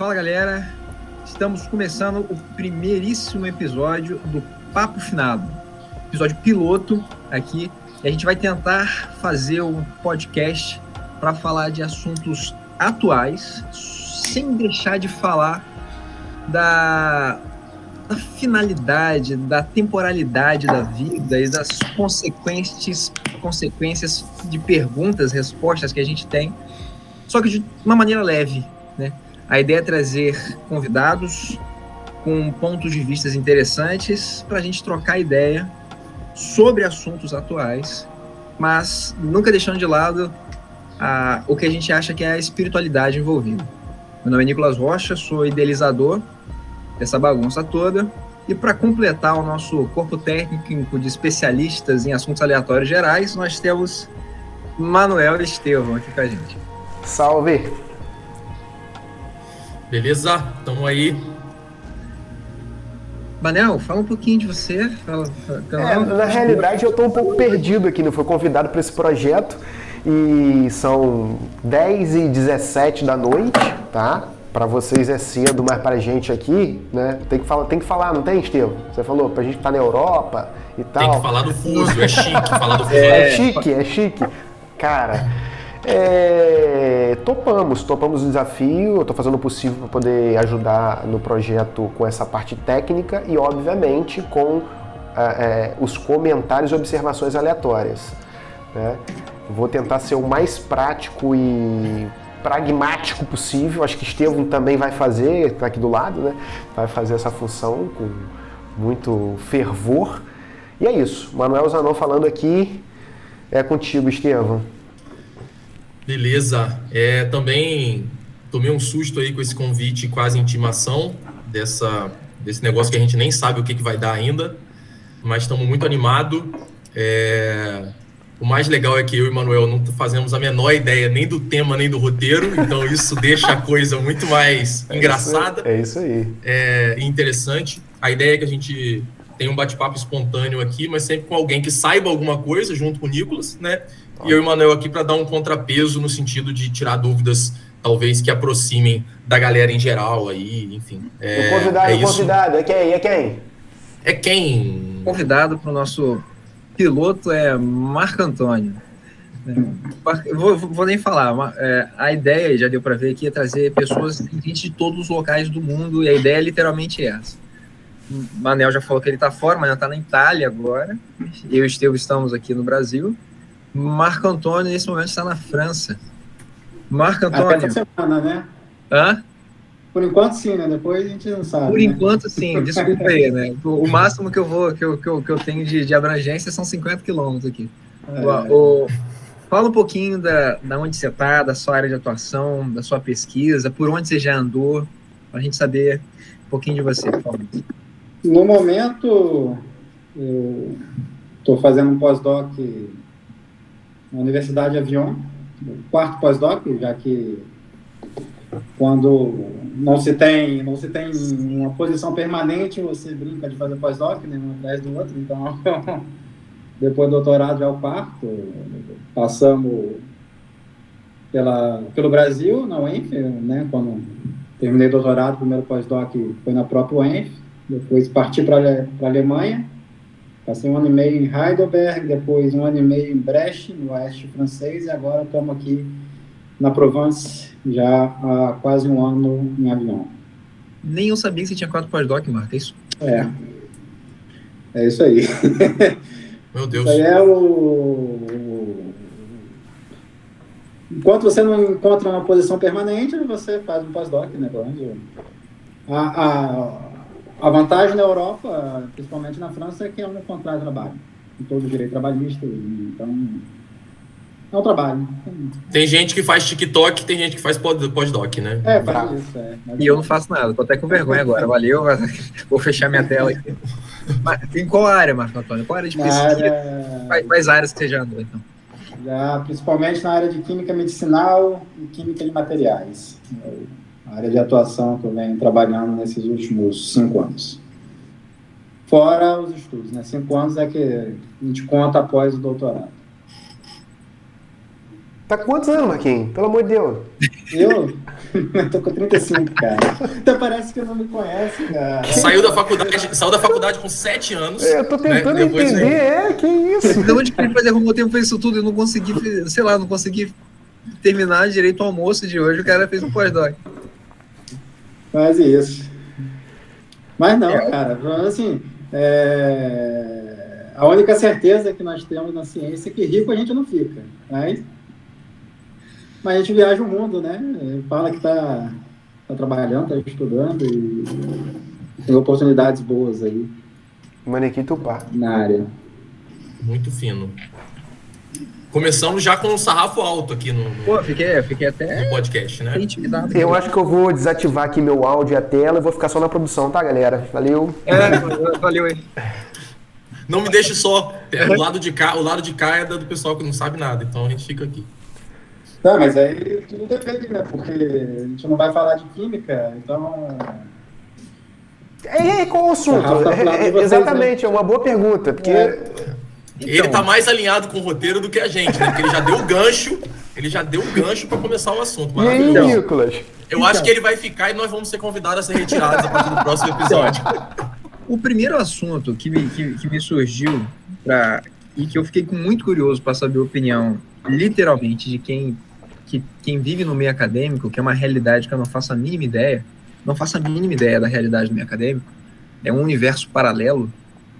Fala galera, estamos começando o primeiríssimo episódio do Papo Finado, episódio piloto aqui, e a gente vai tentar fazer um podcast para falar de assuntos atuais, sem deixar de falar da finalidade, da temporalidade da vida e das consequências de perguntas, respostas que a gente tem, só que de uma maneira leve, né? A ideia é trazer convidados com pontos de vista interessantes para a gente trocar ideia sobre assuntos atuais, mas nunca deixando de lado o que a gente acha que é a espiritualidade envolvida. Meu nome é Nicolas Rocha, sou idealizador dessa bagunça toda, e para completar o nosso corpo técnico de especialistas em assuntos aleatórios gerais, nós temos Manuel e Estevão aqui com a gente. Salve! Beleza? Estamos aí. Manel, fala um pouquinho de você. Na realidade, eu estou um pouco perdido aqui, não fui convidado para esse projeto e são 10h17 da noite, tá? Para vocês é cedo, mas para a gente aqui, né? Tem que falar, não tem, Estevão? Você falou pra gente que tá na Europa e tal. Tem que falar do fuso, é chique falar do fuso. É chique. Cara, topamos o desafio, eu tô fazendo o possível para poder ajudar no projeto com essa parte técnica e, obviamente, com os comentários e observações aleatórias, né? Vou tentar ser o mais prático e pragmático possível. Acho que Estevão também vai fazer, tá aqui do lado, né? Vai fazer essa função com muito fervor. E é isso, Manuel Zanon falando aqui, é contigo, Estevão. Beleza. Também tomei um susto aí com esse convite, quase intimação desse negócio que a gente nem sabe o que vai dar ainda, mas estamos muito animados. O mais legal é que eu e o Manuel não fazemos a menor ideia nem do tema, nem do roteiro, então isso deixa a coisa muito mais engraçada. É isso aí. E interessante. A ideia é que a gente tem um bate-papo espontâneo aqui, mas sempre com alguém que saiba alguma coisa, junto com o Nicolas, né? E eu e o Manuel aqui para dar um contrapeso no sentido de tirar dúvidas, talvez, que aproximem da galera em geral aí, enfim. O convidado, é quem? É quem? O convidado para o nosso piloto é Marco Antônio. Vou nem falar, a ideia, já deu para ver aqui, é trazer pessoas de todos os locais do mundo, e a ideia é literalmente essa. O Manel já falou que ele está fora, mas está na Itália agora. Eu e o Estevão estamos aqui no Brasil. Marco Antônio, nesse momento, está na França. Marco Antônio... Até essa semana, né? Hã? Por enquanto, sim, né? Depois a gente não sabe. Por enquanto, sim. Desculpa aí, né? O máximo que eu tenho de abrangência são 50 quilômetros aqui. Fala um pouquinho da onde você está, da sua área de atuação, da sua pesquisa, por onde você já andou, para a gente saber um pouquinho de você, por favor. No momento, eu estou fazendo um pós-doc na Universidade de Avignon, o quarto pós-doc, já que quando não se tem uma posição permanente, você brinca de fazer pós-doc, né, um atrás do outro. Então, depois do doutorado já é o quarto. Passamos pelo Brasil, na UENF, né, quando terminei o doutorado, o primeiro pós-doc foi na própria UENF, depois parti para a Alemanha, passei 1 ano e meio em Heidelberg, depois 1 ano e meio em Brecht, no oeste francês, e agora estamos aqui na Provence, já há quase 1 ano em Avignon. Nem eu sabia que você tinha 4 pós-doc, Marco, é isso? É isso aí. Meu Deus. Isso aí é Enquanto você não encontra uma posição permanente, você faz um pós-doc, né? A vantagem na Europa, principalmente na França, é que é um contrato de trabalho, com todo o direito trabalhista, então é um trabalho. Tem gente que faz TikTok, tem gente que faz pós-doc, né? Faz isso, E eu não faço nada, tô até com vergonha agora, valeu, vou fechar minha tela aqui. Mas, em qual área, Marco Antônio? Qual área de pesquisa? Quais áreas que você já andou, então? Já, principalmente na área de química medicinal e química de materiais. A área de atuação que eu venho trabalhando nesses últimos 5 anos. Fora os estudos, né? 5 anos é que a gente conta após o doutorado. Tá com quantos anos, Marquinhos? Pelo amor de Deus. Eu tô com 35, cara. Então parece que não me conhece, cara. Saiu da faculdade com 7 anos. Eu tô tentando né? Depois entender, que isso? De onde que ele arrumou tempo pra isso tudo? Eu não consegui, sei lá, não consegui terminar direito o almoço de hoje. O cara fez um pós-doc. Quase isso. Mas não, cara, assim, a única certeza que nós temos na ciência é que rico a gente não fica. Mas a gente viaja o mundo, né? Fala que tá trabalhando, tá estudando e tem oportunidades boas aí. Manequim Tupá. Na área. Muito fino. Começamos já com um sarrafo alto aqui no Fiquei até no podcast, né? intimidado. Eu acho que eu vou desativar aqui meu áudio e a tela e vou ficar só na produção, tá, galera? Valeu. Valeu aí. Não me deixe só. O lado de cá é do pessoal que não sabe nada, então a gente fica aqui. Tá, mas aí tudo depende, né? Porque a gente não vai falar de química, então... Qual o assunto? Exatamente, é uma boa pergunta, porque... Ele tá mais alinhado com o roteiro do que a gente, né? Porque ele já deu o gancho para começar o assunto. E aí, Nicolas? Eu acho que ele vai ficar e nós vamos ser convidados a ser retirados a partir do próximo episódio. O primeiro assunto que me surgiu e que eu fiquei muito curioso para saber a opinião, literalmente, de quem vive no meio acadêmico, que é uma realidade que eu não faço a mínima ideia da realidade do meio acadêmico, é um universo paralelo.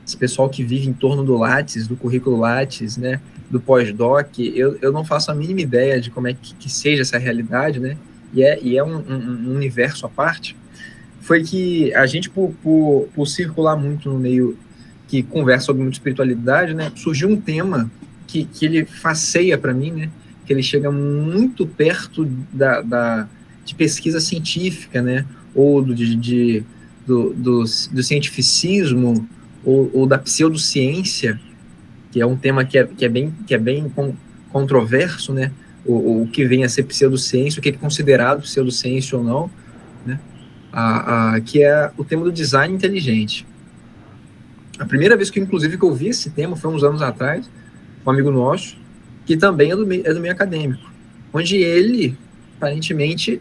Esse pessoal que vive em torno do Lattes, do currículo Lattes, né, do pós-doc, eu não faço a mínima ideia de como é que seja essa realidade, né, e é um universo à parte. Foi que a gente, por circular muito no meio que conversa sobre muita espiritualidade, né, surgiu um tema que ele faceia para mim, né, que ele chega muito perto de pesquisa científica, né, ou do cientificismo, ou da pseudociência, que é um tema que é bem controverso, né? O que vem a ser pseudociência, o que é considerado pseudociência ou não, né? Que é o tema do design inteligente. A primeira vez que eu vi esse tema foi uns anos atrás, um amigo nosso, que também é do meio acadêmico, onde ele, aparentemente,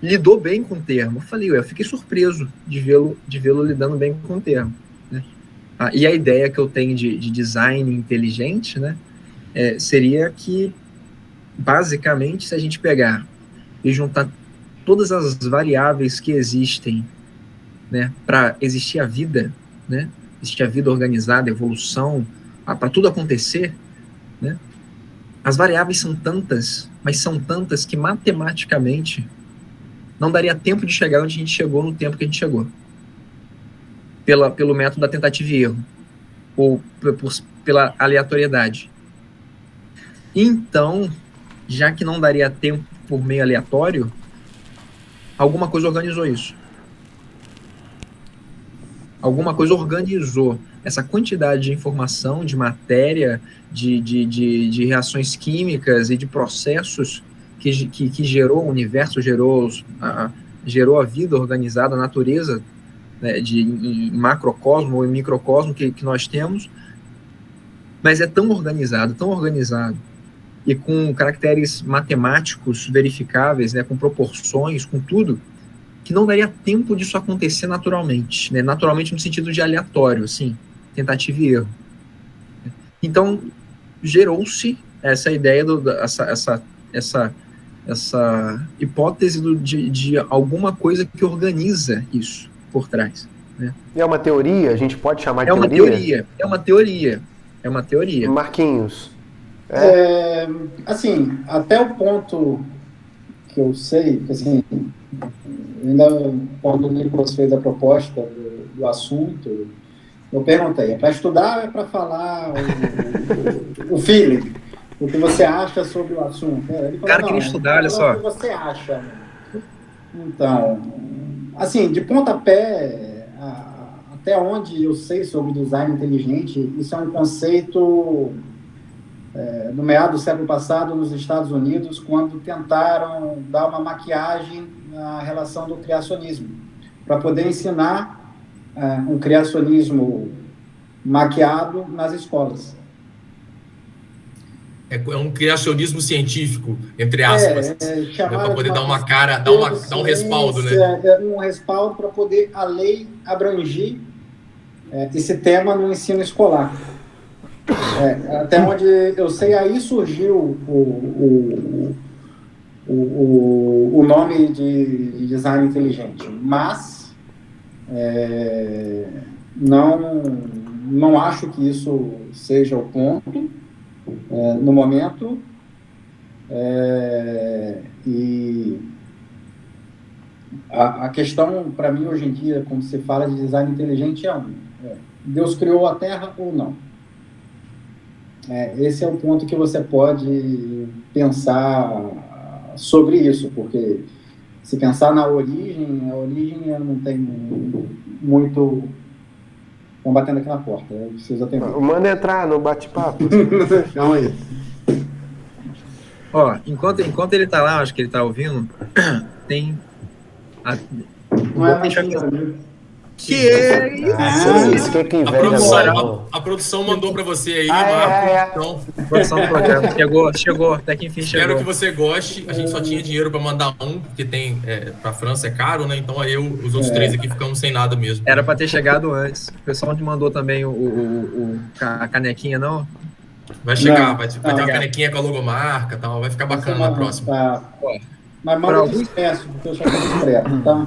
lidou bem com o termo. Eu falei, eu fiquei surpreso de vê-lo lidando bem com o termo. Né? E a ideia que eu tenho de design inteligente, né, seria que, basicamente, se a gente pegar e juntar todas as variáveis que existem, né, para existir a vida, né, existir a vida organizada, evolução, para tudo acontecer, né, as variáveis são tantas, mas são tantas que matematicamente não daria tempo de chegar onde a gente chegou no tempo que a gente chegou. Pelo método da tentativa e erro, ou pela aleatoriedade. Então, já que não daria tempo por meio aleatório, alguma coisa organizou isso. Alguma coisa organizou essa quantidade de informação, de matéria, de reações químicas e de processos que gerou o universo, gerou a vida organizada, a natureza, né, em macrocosmo ou em microcosmo que nós temos, mas é tão organizado, e com caracteres matemáticos verificáveis, né, com proporções, com tudo, que não daria tempo disso acontecer naturalmente, né, naturalmente no sentido de aleatório, assim, tentativa e erro. Então, gerou-se essa ideia, essa hipótese de alguma coisa que organiza isso por trás. Né? É uma teoria? A gente pode chamar de teoria? É uma teoria. Marquinhos. Assim, até o ponto que eu sei, assim, ainda quando o Nicolas fez a proposta do assunto, eu perguntei, é para estudar ou é para falar o feeling? O que você acha sobre o assunto? Ele falou, cara, queria estudar, olha só. O que você acha? Então, assim, de pontapé, até onde eu sei sobre design inteligente, isso é um conceito no meado do século passado nos Estados Unidos, quando tentaram dar uma maquiagem na relação do criacionismo, para poder ensinar um criacionismo maquiado nas escolas. É um criacionismo científico, entre aspas, para poder dar uma cara, dar um respaldo, né? Um respaldo para poder a lei abranger esse tema no ensino escolar. Até onde eu sei, aí surgiu o nome de design inteligente, mas não acho que isso seja o ponto no momento, e a questão para mim hoje em dia, quando se fala de design inteligente, Deus criou a Terra ou não? Esse é o ponto que você pode pensar sobre isso, porque se pensar na origem, a origem eu não tenho muito... Estão batendo aqui na porta, eu preciso atender. Manda entrar no bate-papo. Calma aí. Ó, enquanto ele tá lá, acho que ele tá ouvindo, tem... Não é mais Que é isso? Que inveja, a produção mandou para você aí, Marco. Então, produção do programa. Chegou, até que enfim chegou. Espero que você goste. A gente só tinha dinheiro para mandar porque tem para a França é caro, né? Então aí os outros 3 aqui ficamos sem nada mesmo. Era para ter chegado antes. O pessoal te mandou também a canequinha, não? Vai chegar, vai ter uma canequinha com a logomarca, tal, vai ficar bacana na próxima. Mas manda disperso, porque eu já estou discreto, tá?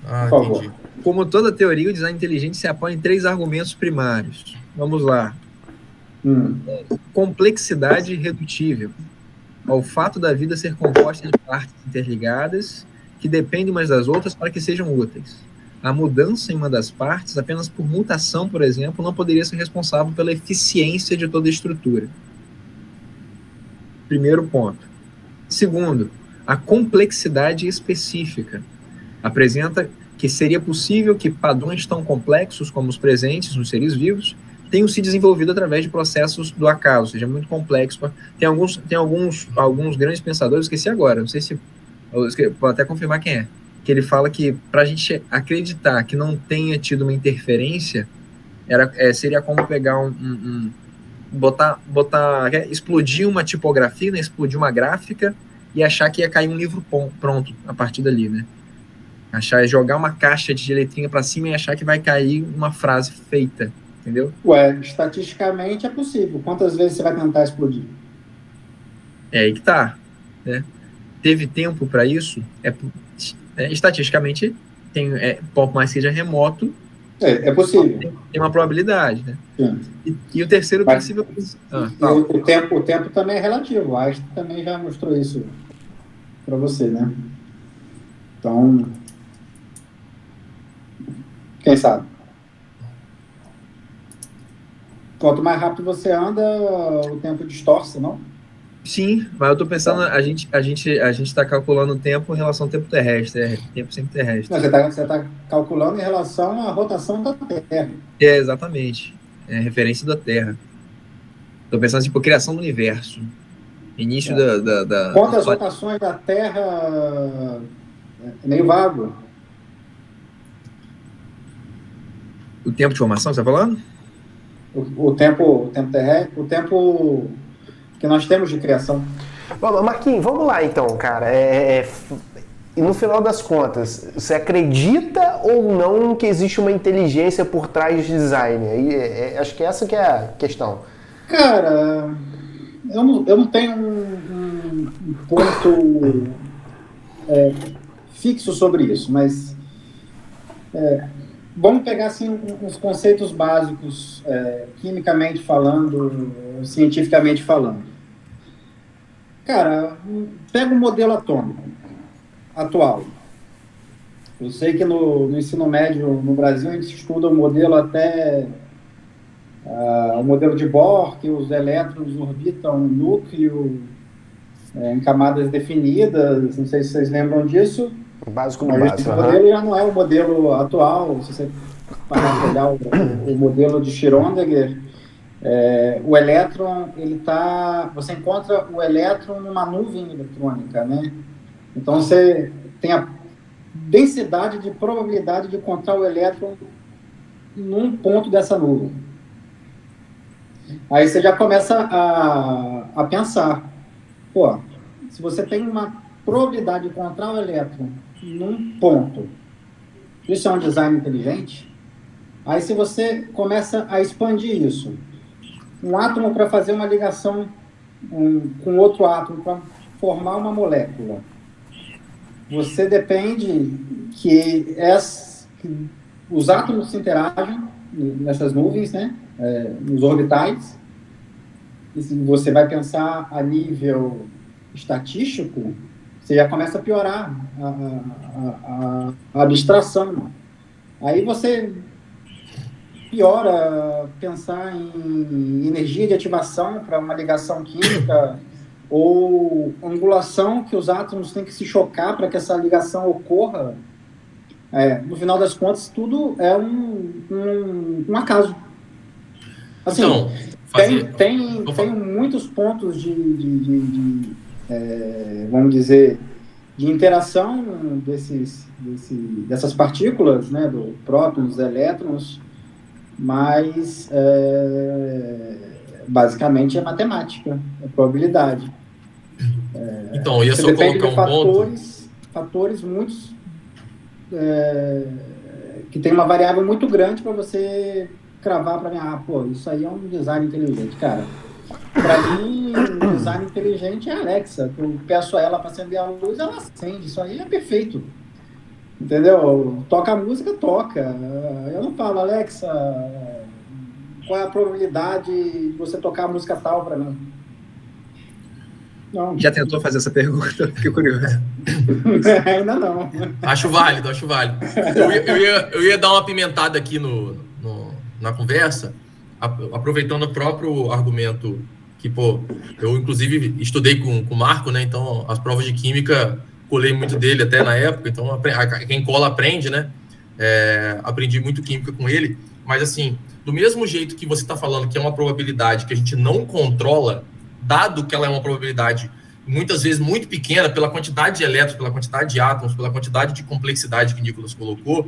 Por favor. Entendi. Como toda teoria, o design inteligente se apoia em 3 argumentos primários. Vamos lá. Complexidade irredutível. Ao fato da vida ser composta de partes interligadas que dependem umas das outras para que sejam úteis. A mudança em uma das partes, apenas por mutação, por exemplo, não poderia ser responsável pela eficiência de toda a estrutura. Primeiro ponto. Segundo, a complexidade específica. Apresenta que seria possível que padrões tão complexos como os presentes nos seres vivos tenham se desenvolvido através de processos do acaso, ou seja, muito complexo. Tem alguns grandes pensadores, esqueci agora, não sei se... Vou até confirmar quem é. Que ele fala que para a gente acreditar que não tenha tido uma interferência, seria como pegar explodir uma tipografia, né, explodir uma gráfica e achar que ia cair um livro pronto a partir dali, né? Jogar uma caixa de letrinha para cima e achar que vai cair uma frase feita, entendeu? Estatisticamente é possível. Quantas vezes você vai tentar explodir? É aí que tá, né? Teve tempo para isso? Estatisticamente, por mais que seja remoto, é possível. Tem uma probabilidade, né? E o terceiro princípio... O tempo também é relativo. A Einstein também já mostrou isso para você, né? Então... Quem sabe? Quanto mais rápido você anda, o tempo distorce, não? Sim, mas eu estou pensando, a gente está calculando o tempo em relação ao tempo terrestre, tempo sempre terrestre. Não, você tá calculando em relação à rotação da Terra. Exatamente. É referência da Terra. Estou pensando tipo criação do universo, início da Quantas rotações da Terra é meio vago. O tempo de formação, você está falando? O tempo terrestre, o tempo que nós temos de criação. Bom, Marquinhos, vamos lá então, cara. E no final das contas, você acredita ou não que existe uma inteligência por trás de design? Acho que essa que é a questão. Cara, eu não tenho um ponto fixo sobre isso, mas vamos pegar assim, uns conceitos básicos, quimicamente falando, cientificamente falando. Cara, pega um modelo atômico atual. Eu sei que no ensino médio no Brasil a gente estuda o modelo até o modelo de Bohr, que os elétrons orbitam um núcleo em camadas definidas. Não sei se vocês lembram disso. O básico do básico. Esse modelo já não é o modelo atual. Se você pegar o modelo de Schrödinger, o elétron, você encontra o elétron numa nuvem eletrônica, né? Então você tem a densidade de probabilidade de encontrar o elétron num ponto dessa nuvem. Aí você já começa a pensar. Pô, se você tem uma probabilidade de encontrar o elétron num ponto, isso é um design inteligente? Aí se você começa a expandir isso, um átomo para fazer uma ligação com outro átomo, para formar uma molécula, você depende que os átomos se interagem nessas nuvens, né? Nos orbitais. E se você vai pensar a nível estatístico, você já começa a piorar a abstração. Aí você piora pensar em energia de ativação para uma ligação química ou angulação que os átomos têm que se chocar para que essa ligação ocorra. No final das contas, tudo é um acaso. Assim, então, tem muitos pontos vamos dizer, de interação dessas partículas, né, do prótons, dos elétrons, mas basicamente é matemática, é probabilidade. Então, eu ia só depende colocar de fatores muitos que tem uma variável muito grande para você cravar para mim, isso aí é um design inteligente, cara. Para mim, um design inteligente é a Alexa. Eu peço a ela para acender a luz, ela acende. Isso aí é perfeito. Entendeu? Toca a música, toca. Eu não falo, Alexa, qual é a probabilidade de você tocar a música tal para mim? Não. Já tentou fazer essa pergunta? Fiquei curioso. Ainda não. Acho válido. Eu ia dar uma pimentada aqui na conversa, aproveitando o próprio argumento que, eu inclusive estudei com o Marco, né? Então as provas de química colei muito dele até na época, então quem cola aprende, né? Aprendi muito química com ele, mas assim, do mesmo jeito que você está falando que é uma probabilidade que a gente não controla, dado que ela é uma probabilidade muitas vezes muito pequena pela quantidade de elétrons, pela quantidade de átomos, pela quantidade de complexidade que o Nicolas colocou,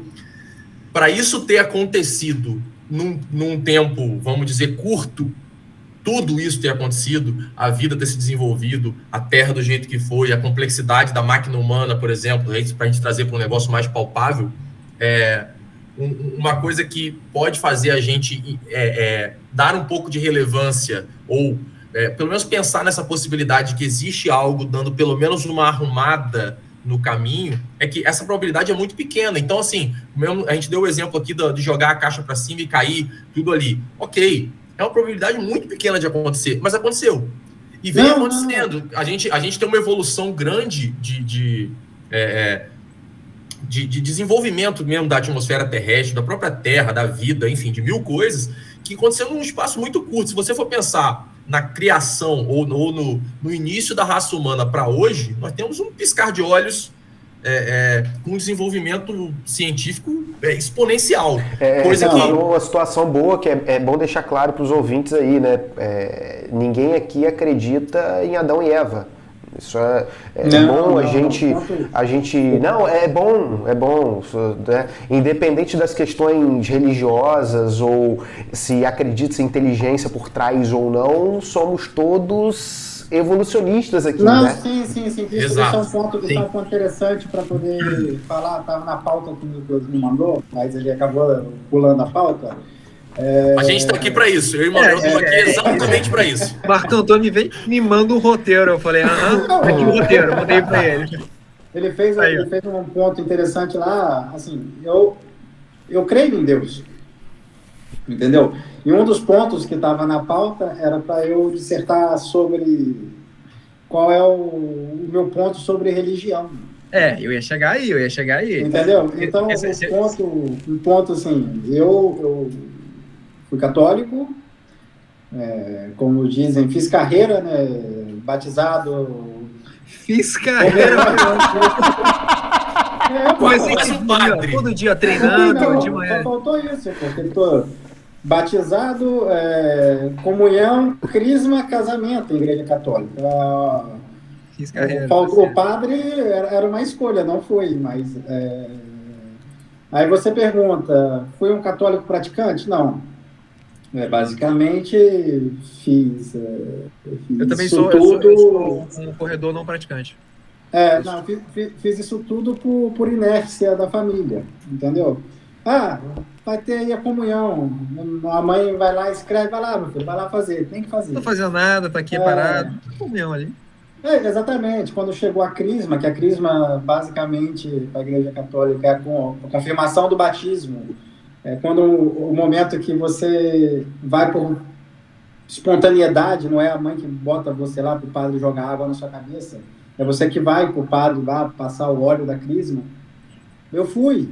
para isso ter acontecido num tempo, vamos dizer, curto, tudo isso ter acontecido, a vida ter se desenvolvido, a Terra do jeito que foi, a complexidade da máquina humana, por exemplo, para a gente trazer para um negócio mais palpável, uma coisa que pode fazer a gente dar um pouco de relevância, ou pelo menos pensar nessa possibilidade de que existe algo dando pelo menos uma arrumada no caminho, é que essa probabilidade é muito pequena. Então, assim, a gente deu o exemplo aqui de jogar a caixa para cima e cair tudo ali. Ok, é uma probabilidade muito pequena de acontecer, mas aconteceu. E vem acontecendo. A gente tem uma evolução grande de desenvolvimento mesmo da atmosfera terrestre, da própria Terra, da vida, enfim, de mil coisas, que aconteceram num espaço muito curto. Se você for pensar na criação ou no início da raça humana para hoje, nós temos um piscar de olhos com um desenvolvimento científico exponencial. Você falou uma situação boa que é bom deixar claro para os ouvintes aí, né? Ninguém aqui acredita em Adão e Eva. Isso bom a gente... Não, é bom, né? Independente das questões religiosas ou se acredita em inteligência por trás ou não, somos todos evolucionistas aqui, né? Sim. Isso é um ponto interessante para poder falar. Estava na pauta que o Nicolas me mandou, mas ele acabou pulando a pauta. A gente está aqui para isso. Eu e o Manuel estamos aqui exatamente para isso. Marco Antônio me manda um roteiro. Eu falei, aqui o roteiro, mandei para ele. Ele fez um ponto interessante lá. Assim, eu creio em Deus, entendeu? E um dos pontos que estava na pauta era para eu dissertar sobre qual é o meu ponto sobre religião. Eu ia chegar aí. Entendeu? Então, um ponto assim, eu fui católico, como dizem, fiz carreira, né, batizado... Fiz carreira, Mas um padre. Todo dia treinando, de manhã. Só faltou isso, porque estou batizado, comunhão, crisma, casamento em igreja católica. Fiz carreira. O padre era uma escolha, não foi, mas... Aí você pergunta, fui um católico praticante? Não. Basicamente, fiz Eu também isso sou, tudo. eu sou um corredor não praticante. Não, fiz isso tudo por inércia da família, entendeu? Vai ter aí a comunhão. A mãe vai lá e escreve, vai lá, meu filho, vai lá fazer, tem que fazer. Não tô fazendo nada, tá aqui parado. Comunhão ali. Exatamente. Quando chegou a Crisma, que a Crisma, basicamente, para a Igreja Católica, é com a confirmação do batismo. É quando o momento que você vai por espontaneidade, não é a mãe que bota você lá para o padre jogar água na sua cabeça, é você que vai para o padre lá passar o óleo da Crisma. Eu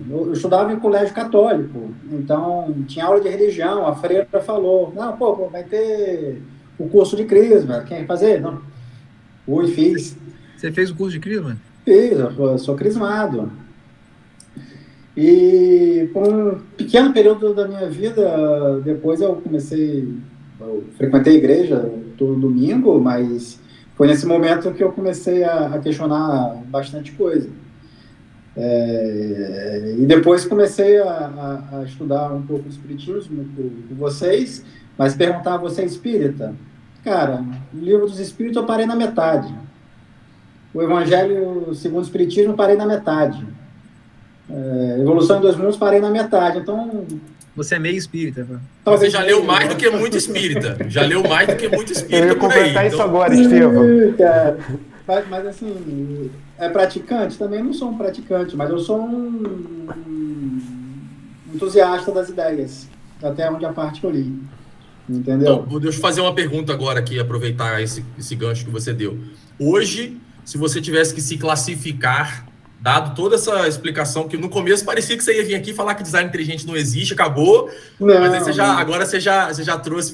eu estudava em colégio católico, então tinha aula de religião, a freira falou, não, vai ter o curso de Crisma, quer fazer? Não. Fui, fiz. Você fez o curso de Crisma? Fiz, eu sou crismado. E por um pequeno período da minha vida, depois eu frequentei a igreja todo domingo, mas foi nesse momento que eu comecei a questionar bastante coisa. E depois comecei a estudar um pouco o espiritismo com vocês, mas perguntar, você é espírita? Cara, o livro dos espíritos eu parei na metade. O Evangelho segundo o Espiritismo parei na metade. Evolução em Dois Mundos parei na metade. Então, você é meio espírita. Você já leu mais do que muito espírita. Já leu mais do que muito espírita. Eu ia completar isso agora, Estevão. Mas assim, é praticante? Também não sou um praticante, mas eu sou um entusiasta das ideias. Até onde a parte que eu li. Entendeu? Então, deixa eu fazer uma pergunta agora aqui, aproveitar esse gancho que você deu. Hoje, se você tivesse que se classificar, dado toda essa explicação, que no começo parecia que você ia vir aqui falar que design inteligente não existe, acabou, não, mas aí agora você já trouxe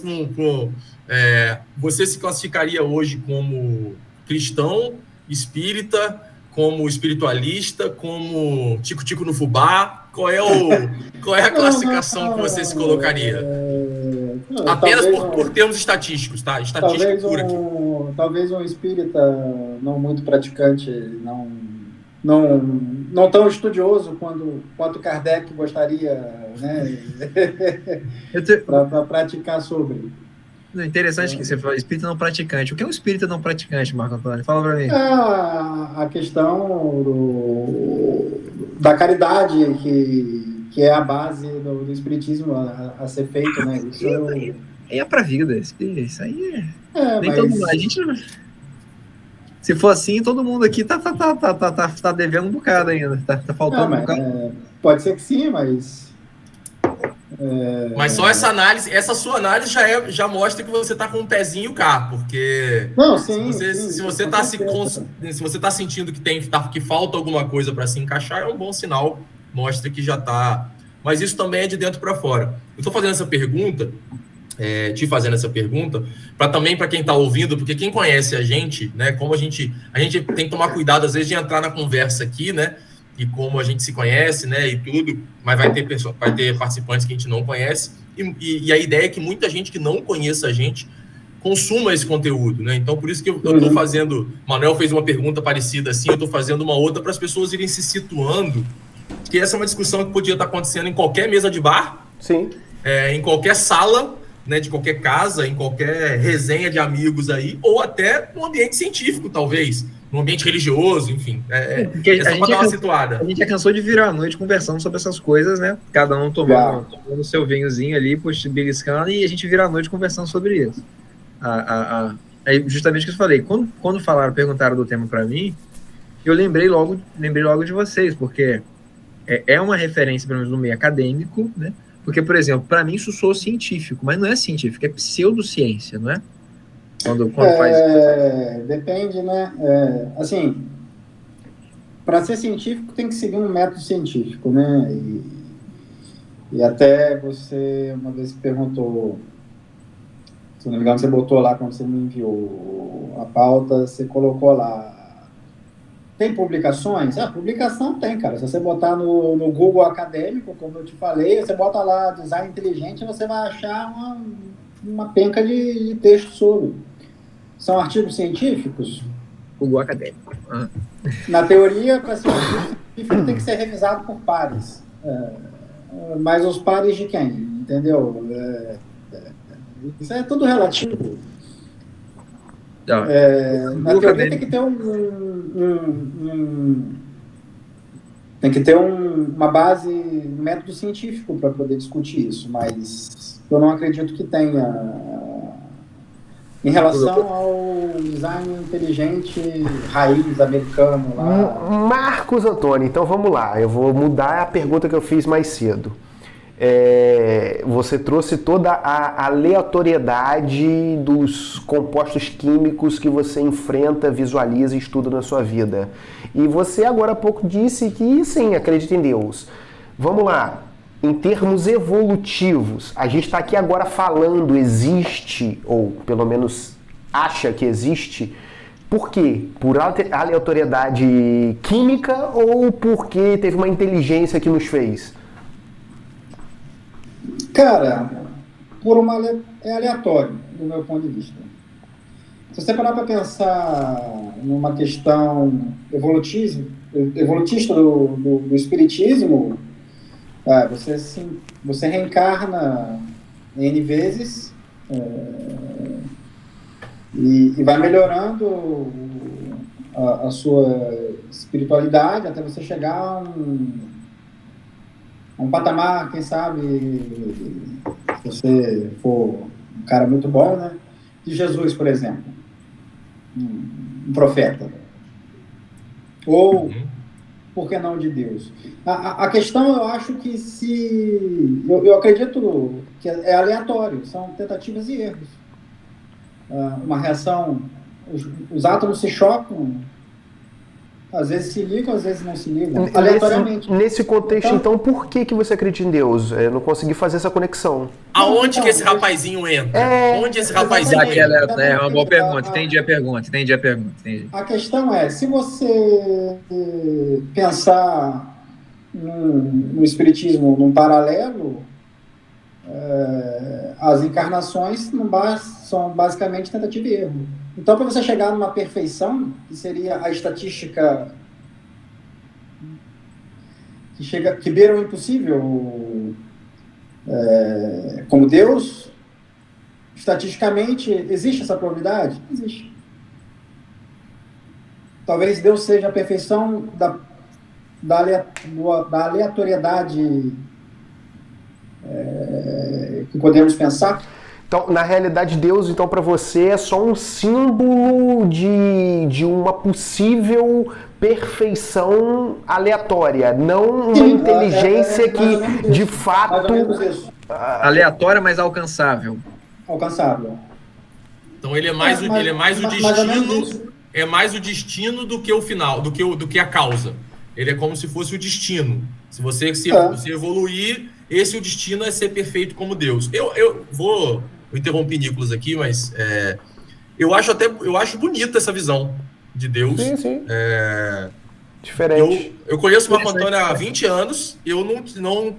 você se classificaria hoje como cristão, espírita, como espiritualista, como tico-tico no fubá? Qual é a classificação que você se colocaria? Apenas por termos estatísticos, tá? Estatística pura aqui. Talvez um espírita não muito praticante, não tão estudioso quanto Kardec gostaria, né? Para praticar sobre. Interessante que você fala, espírita não praticante. O que é um espírita não praticante, Marco Antônio? Fala para mim. A questão da caridade, que é a base do espiritismo a ser feito, né? Isso é pra vida, isso aí nem todo mundo. A gente, se for assim, todo mundo aqui tá devendo um bocado ainda. Tá faltando um bocado. Pode ser que sim, mas. Mas só essa sua análise já mostra que você tá com um pezinho cá, porque não, se você tá sentindo que falta alguma coisa para se encaixar, é um bom sinal, mostra que já tá. Mas isso também é de dentro para fora. Eu tô fazendo essa pergunta, para também para quem está ouvindo, porque quem conhece a gente, né, como a gente tem que tomar cuidado às vezes de entrar na conversa aqui, né, e como a gente se conhece, né, e tudo, mas vai ter participantes que a gente não conhece, e a ideia é que muita gente que não conheça a gente consuma esse conteúdo, né, então por isso que eu estou fazendo, Manuel fez uma pergunta parecida assim, eu estou fazendo uma outra para as pessoas irem se situando, que essa é uma discussão que podia estar acontecendo em qualquer mesa de bar, sim, em qualquer sala, né, de qualquer casa, em qualquer resenha de amigos aí, ou até no ambiente científico, talvez, no ambiente religioso, enfim. Só para dar uma situada. A gente já cansou de virar a noite conversando sobre essas coisas, né? Cada um tomando o seu vinhozinho ali, beliscando, e a gente vira a noite conversando sobre isso. Justamente o que eu falei, quando perguntaram do tema para mim, eu lembrei logo de vocês, porque é uma referência, pelo menos no meio acadêmico, né? Porque, por exemplo, para mim isso soa científico, mas não é científico, é pseudociência, não é? Quando faz... Depende, né? Assim, para ser científico tem que seguir um método científico, né? E até você uma vez perguntou, se não me engano, você botou lá quando você me enviou a pauta, você colocou lá. Tem publicações? Publicação tem, cara. Se você botar no Google acadêmico, como eu te falei, você bota lá design inteligente, você vai achar uma penca de texto sobre. São artigos científicos? Google acadêmico. Na teoria, para ser um artigo científico, tem que ser revisado por pares. Mas os pares de quem? Entendeu? Isso é tudo relativo. Tá. Na teoria tem que ter tem que ter uma base, um método científico para poder discutir isso, mas eu não acredito que tenha. Em relação ao design inteligente raiz americano lá. Marcos Antônio, então vamos lá. Eu vou mudar a pergunta que eu fiz mais cedo. Você trouxe toda a aleatoriedade dos compostos químicos que você enfrenta, visualiza e estuda na sua vida. E você agora há pouco disse que sim, acredita em Deus. Vamos lá. Em termos evolutivos, a gente está aqui agora falando, existe, ou pelo menos acha que existe, por quê? Por aleatoriedade química ou porque teve uma inteligência que nos fez? Cara, é aleatório, do meu ponto de vista. Se você parar para pensar numa questão evolutista do espiritismo, você reencarna N vezes e vai melhorando a sua espiritualidade até você chegar a um patamar, quem sabe, se você for um cara muito bom, né? De Jesus, por exemplo, um profeta. Ou, por que não, de Deus? A questão, eu acho que eu acredito que é aleatório, são tentativas e erros. Uma reação, os átomos se chocam, às vezes se ligam, às vezes não se ligam, aleatoriamente. Nesse contexto, então, por que você acredita em Deus? Eu não consegui fazer essa conexão. Aonde que esse rapazinho entra? Onde esse rapazinho entra? É uma boa pergunta. Entendi a pergunta. A questão é, se você pensar no espiritismo num paralelo, as encarnações são basicamente tentativa e erro. Então, para você chegar numa perfeição, que seria a estatística que beira o impossível, como Deus, estatisticamente, existe essa probabilidade? Existe. Talvez Deus seja a perfeição da aleatoriedade que podemos pensar. Então, na realidade, Deus, então, para você é só um símbolo de uma possível perfeição aleatória, não uma inteligência que, de fato... Aleatória, mas alcançável. Alcançável. Então, ele é mais o destino... É mais o destino do que o final, do que a causa. Ele é como se fosse o destino. Se você evoluir, o destino é ser perfeito como Deus. Eu interrompi Nicolas aqui, mas eu acho bonita essa visão de Deus. Sim. Diferente. Eu conheço o Marco Antônio há 20 anos,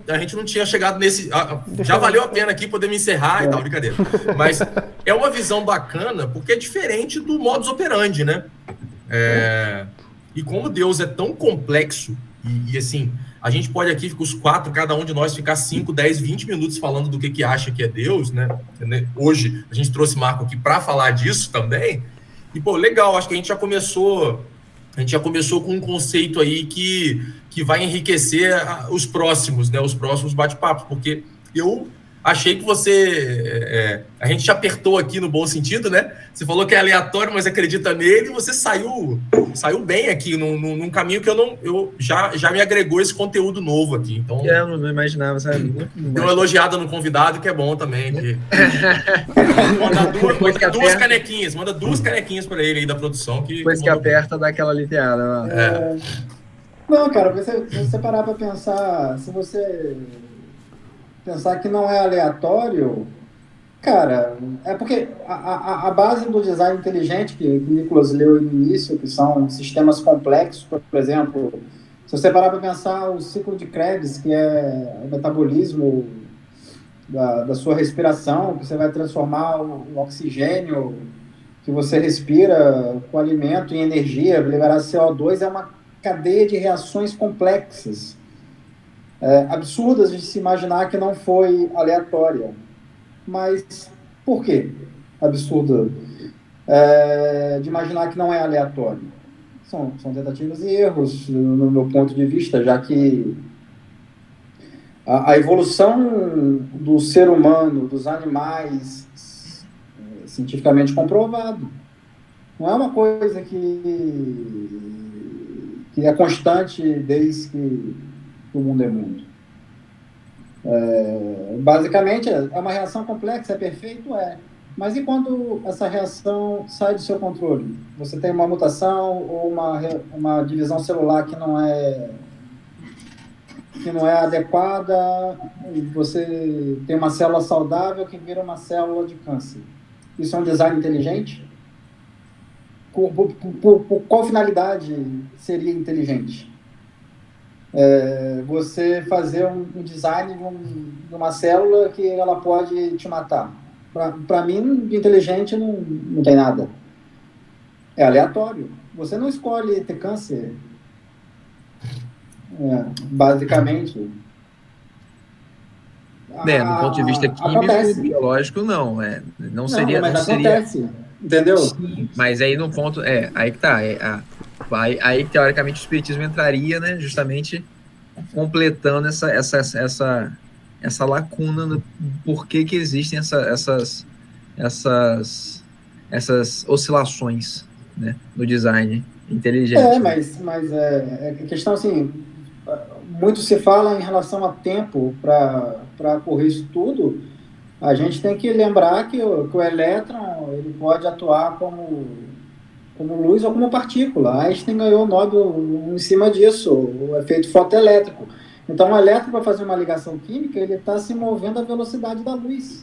a gente não tinha chegado nesse... Já valeu a pena aqui poder me encerrar e tal, brincadeira. Mas é uma visão bacana, porque é diferente do modus operandi, né? E como Deus é tão complexo, e assim, a gente pode aqui, os quatro, cada um de nós, ficar 5, 10, 20 minutos falando do que acha que é Deus, né? Hoje, a gente trouxe Marco aqui para falar disso também. E, pô, legal, acho que a gente já começou com um conceito aí que vai enriquecer os próximos, né? Os próximos bate-papos, porque eu achei que a gente te apertou aqui no bom sentido, né? Você falou que é aleatório, mas acredita nele, e você saiu bem aqui, num caminho que já me agregou esse conteúdo novo aqui. Então, eu não imaginava, sabe? Deu uma elogiada no convidado, que é bom também. Manda duas canequinhas para ele aí da produção. Depois que aperta, dá aquela aliviada. Não, cara, se você parar para pensar, se você pensar que não é aleatório, cara, é porque a base do design inteligente que o Nicolas leu no início, que são sistemas complexos, por exemplo, se você parar para pensar o ciclo de Krebs, que é o metabolismo da sua respiração, que você vai transformar o oxigênio que você respira com o alimento em energia, liberar CO2, é uma cadeia de reações complexas, absurdas de se imaginar que não foi aleatória. Mas por quê? Absurdo de imaginar que não é aleatório. São tentativas e erros, no meu ponto de vista, já que a evolução do ser humano, dos animais, cientificamente comprovado. Não é uma coisa que é constante desde que o mundo é mundo. Basicamente, é uma reação complexa, é perfeito? É. Mas e quando essa reação sai do seu controle? Você tem uma mutação ou uma divisão celular que não é adequada, e você tem uma célula saudável que vira uma célula de câncer. Isso é um design inteligente? Por qual finalidade seria inteligente? Você fazer um design de uma célula que ela pode te matar. Para mim, de inteligente não tem nada. É aleatório. Você não escolhe ter câncer. Basicamente. Do ponto de vista químico, acontece. Biológico, não. Não seria. Mas não acontece, seria... entendeu? Sim, mas aí no ponto. Aí que tá. Aí teoricamente o espiritismo entraria, né? Justamente completando essa lacuna do porquê que existem essas oscilações, né, no design inteligente. Mas é questão assim, muito se fala em relação a tempo para ocorrer isso tudo. A gente tem que lembrar que o elétron ele pode atuar como luz ou como partícula. Einstein ganhou o Nobel em cima disso, o efeito fotoelétrico. Então, o elétron, para fazer uma ligação química, ele está se movendo à velocidade da luz.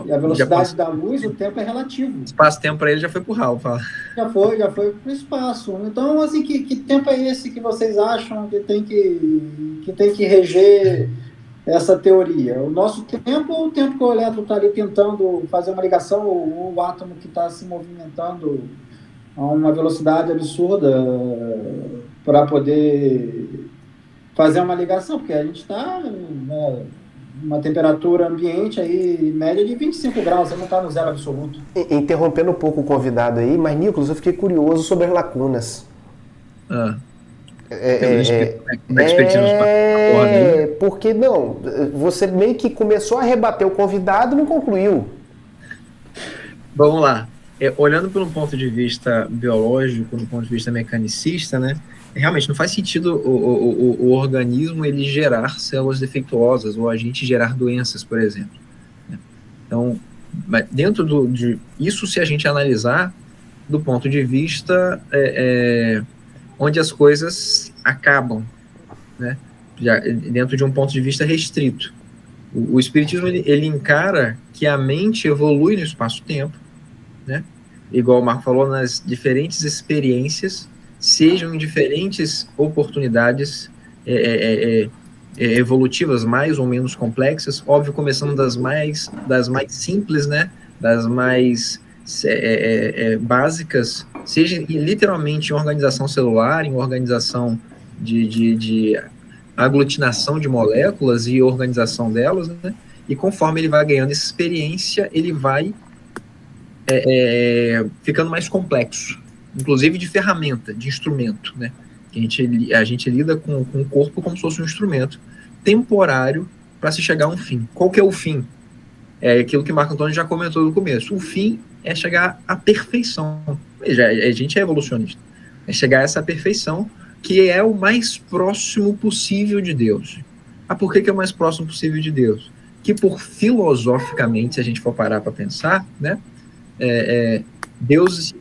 E a velocidade da luz, o tempo é relativo. Espaço-tempo para ele já foi por Hall, fala. Já foi para o espaço. Então, assim, que tempo é esse que vocês acham que tem que reger essa teoria? O nosso tempo ou o tempo que o elétron está ali tentando fazer uma ligação, ou o átomo que está se movimentando a uma velocidade absurda para poder fazer uma ligação? Porque a gente está uma temperatura ambiente aí, média de 25 graus, você não está no zero absoluto. Interrompendo um pouco o convidado aí, mas, Nicolas, eu fiquei curioso sobre as lacunas. Porque não, você meio que começou a rebater o convidado e não concluiu. Vamos lá. Olhando pelo ponto de vista biológico, do ponto de vista mecanicista, né, realmente não faz sentido o organismo ele gerar células defeituosas ou a gente gerar doenças, por exemplo. Então, dentro de isso, se a gente analisar do ponto de vista onde as coisas acabam, né, dentro de um ponto de vista restrito. O espiritismo ele encara que a mente evolui no espaço-tempo, né? Igual o Marco falou, nas diferentes experiências, sejam em diferentes oportunidades evolutivas, mais ou menos complexas, óbvio, começando das mais simples, né? Das mais básicas, seja literalmente em organização celular, em organização de aglutinação de moléculas e organização delas, né? E conforme ele vai ganhando essa experiência, ele vai ficando mais complexo, inclusive de ferramenta, de instrumento, né? A gente lida com o corpo como se fosse um instrumento temporário para se chegar a um fim. Qual que é o fim? É aquilo que Marco Antônio já comentou no começo. O fim é chegar à perfeição. A gente é evolucionista. É chegar a essa perfeição que é o mais próximo possível de Deus. Por que é o mais próximo possível de Deus? Que filosoficamente, se a gente for parar para pensar, né? Deus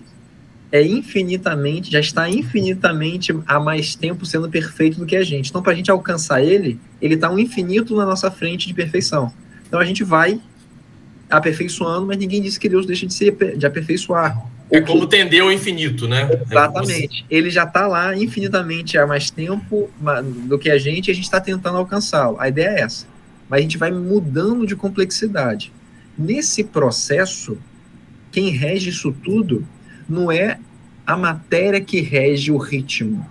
já está infinitamente há mais tempo sendo perfeito do que a gente. Então, para a gente alcançar ele está um infinito na nossa frente de perfeição. Então, a gente vai aperfeiçoando, mas ninguém disse que Deus deixa de aperfeiçoar. Como tender ao infinito, né? Exatamente. Ele já está lá infinitamente há mais tempo do que a gente está tentando alcançá-lo. A ideia é essa. Mas a gente vai mudando de complexidade. Nesse processo, quem rege isso tudo não é a matéria que rege o ritmo,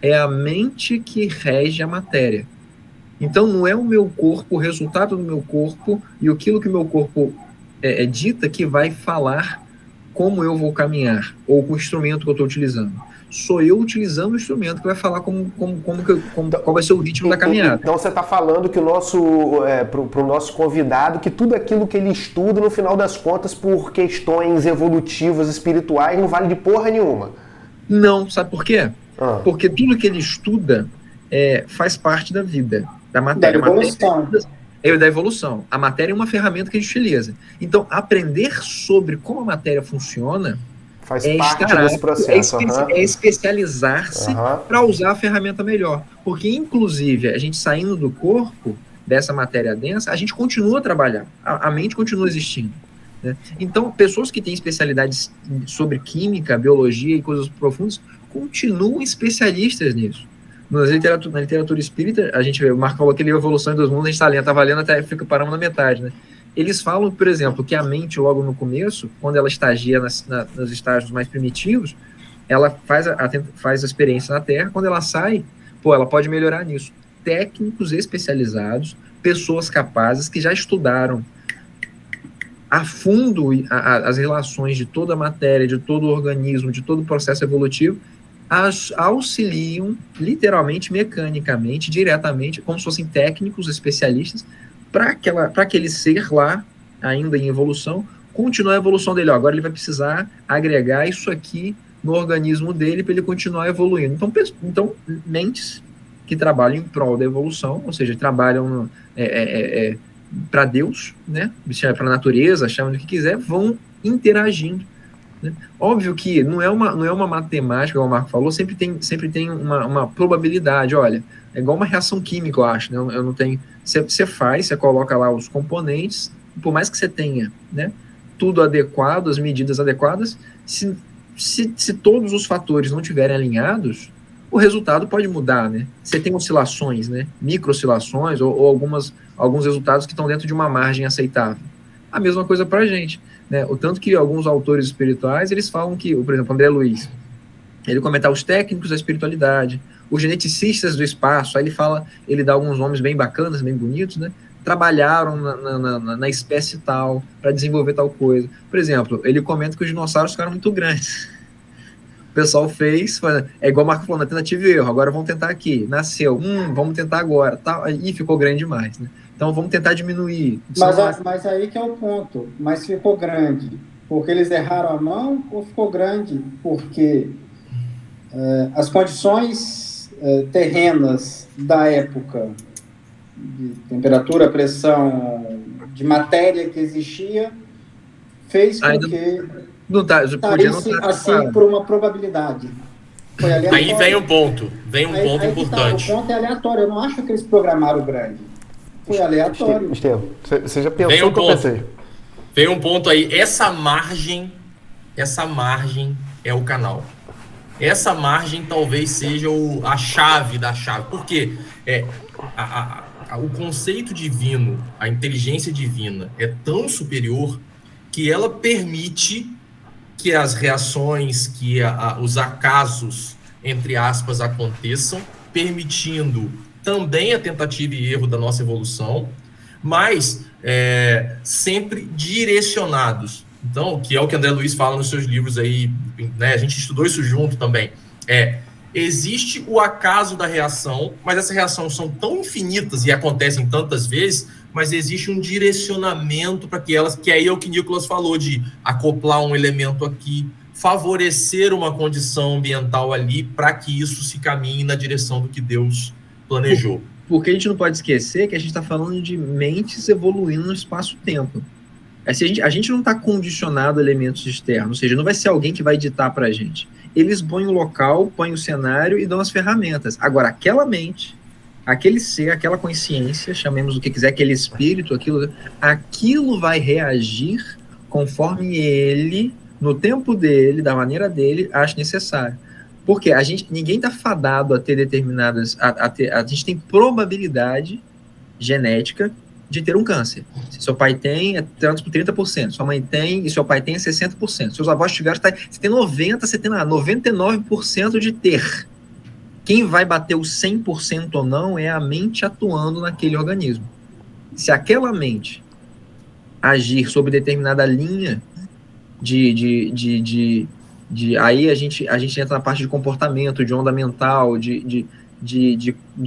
é a mente que rege a matéria. Então, não é o meu corpo, o resultado do meu corpo e aquilo que o meu corpo dita que vai falar como eu vou caminhar, ou com o instrumento que eu estou utilizando. Sou eu utilizando o instrumento que vai falar qual vai ser o ritmo da caminhada. Então você está falando que para o nosso convidado, que tudo aquilo que ele estuda, no final das contas, por questões evolutivas, espirituais, não vale de porra nenhuma. Não, sabe por quê? Porque tudo que ele estuda faz parte da vida, da matéria. Da evolução. A matéria é uma ferramenta que a gente utiliza. Então, aprender sobre como a matéria funciona faz parte desse processo. É especializar-se para usar a ferramenta melhor. Porque, inclusive, a gente saindo do corpo, dessa matéria densa, a gente continua a trabalhar. A mente continua existindo. Né? Então, pessoas que têm especialidades sobre química, biologia e coisas profundas, continuam especialistas nisso. Na literatura espírita, a gente vê, o Marco falou que ele Evolução em Dois Mundos, a gente está lendo, estava lendo até fica parando na metade, né? Eles falam, por exemplo, que a mente, logo no começo, quando ela estagia nos estágios mais primitivos, ela faz a experiência na Terra, quando ela sai, ela pode melhorar nisso. Técnicos especializados, pessoas capazes que já estudaram a fundo as relações de toda a matéria, de todo o organismo, de todo o processo evolutivo, auxiliam literalmente, mecanicamente, diretamente, como se fossem técnicos, especialistas, para aquele ser lá, ainda em evolução, continuar a evolução dele. Agora ele vai precisar agregar isso aqui no organismo dele para ele continuar evoluindo. Então, mentes que trabalham em prol da evolução, ou seja, trabalham para Deus, né? Para a natureza, chamam do que quiser, vão interagindo. Né? Óbvio que não é uma matemática, como o Marco falou, sempre tem uma probabilidade. Olha, é igual uma reação química, eu acho. Né? Eu não tenho. Você coloca lá os componentes, por mais que você tenha, né, tudo adequado, as medidas adequadas, se todos os fatores não estiverem alinhados, o resultado pode mudar, né? Você tem oscilações, né? Micro-oscilações ou alguns resultados que estão dentro de uma margem aceitável. A mesma coisa para a gente. Né? O tanto que alguns autores espirituais, eles falam que, por exemplo, André Luiz, ele comenta os técnicos da espiritualidade, os geneticistas do espaço, aí ele dá alguns nomes bem bacanas, bem bonitos, né? Trabalharam na espécie tal, para desenvolver tal coisa. Por exemplo, ele comenta que os dinossauros ficaram muito grandes. O pessoal igual o Marco falou, na tentativa e erro, agora vamos tentar aqui, nasceu, vamos tentar agora, tal, e ficou grande demais, né? Então vamos tentar diminuir. Mas aí que é o ponto, mas ficou grande, porque eles erraram a mão ou ficou grande porque as condições terrenas da época, de temperatura, pressão, de matéria que existia, fez com que saísse assim por uma probabilidade. Foi aleatório. Aí vem um ponto importante. O ponto é aleatório, eu não acho que eles programaram grande. Foi aleatório. Estevam, você já pensou que eu pensei? Vem um ponto aí, essa margem é o canal. Essa margem talvez seja a chave da chave. Porque o conceito divino, a inteligência divina é tão superior que ela permite que as reações, que os acasos, entre aspas, aconteçam, permitindo também a tentativa e erro da nossa evolução, mas sempre direcionados. Então, que é o que André Luiz fala nos seus livros aí, né? A gente estudou isso junto também. Existe o acaso da reação, mas essas reações são tão infinitas e acontecem tantas vezes, mas existe um direcionamento para que elas, que aí é o que Nicolas falou, de acoplar um elemento aqui, favorecer uma condição ambiental ali, para que isso se caminhe na direção do que Deus planejou. Porque a gente não pode esquecer que a gente está falando de mentes evoluindo no espaço-tempo. A gente não está condicionado a elementos externos, ou seja, não vai ser alguém que vai ditar para a gente. Eles põem o local, põem o cenário e dão as ferramentas. Agora, aquela mente, aquele ser, aquela consciência, chamemos o que quiser, aquele espírito, aquilo vai reagir conforme ele, no tempo dele, da maneira dele, acha necessário. Porque ninguém está fadado a ter determinadas... A gente tem probabilidade genética de ter um câncer. Se seu pai tem, é tanto por 30%. Sua mãe tem e seu pai tem, é 60%. Seus avós tiveram, você tem 99% de ter. Quem vai bater o 100% ou não é a mente atuando naquele organismo. Se aquela mente agir sob determinada linha aí a gente entra na parte de comportamento, de onda mental, de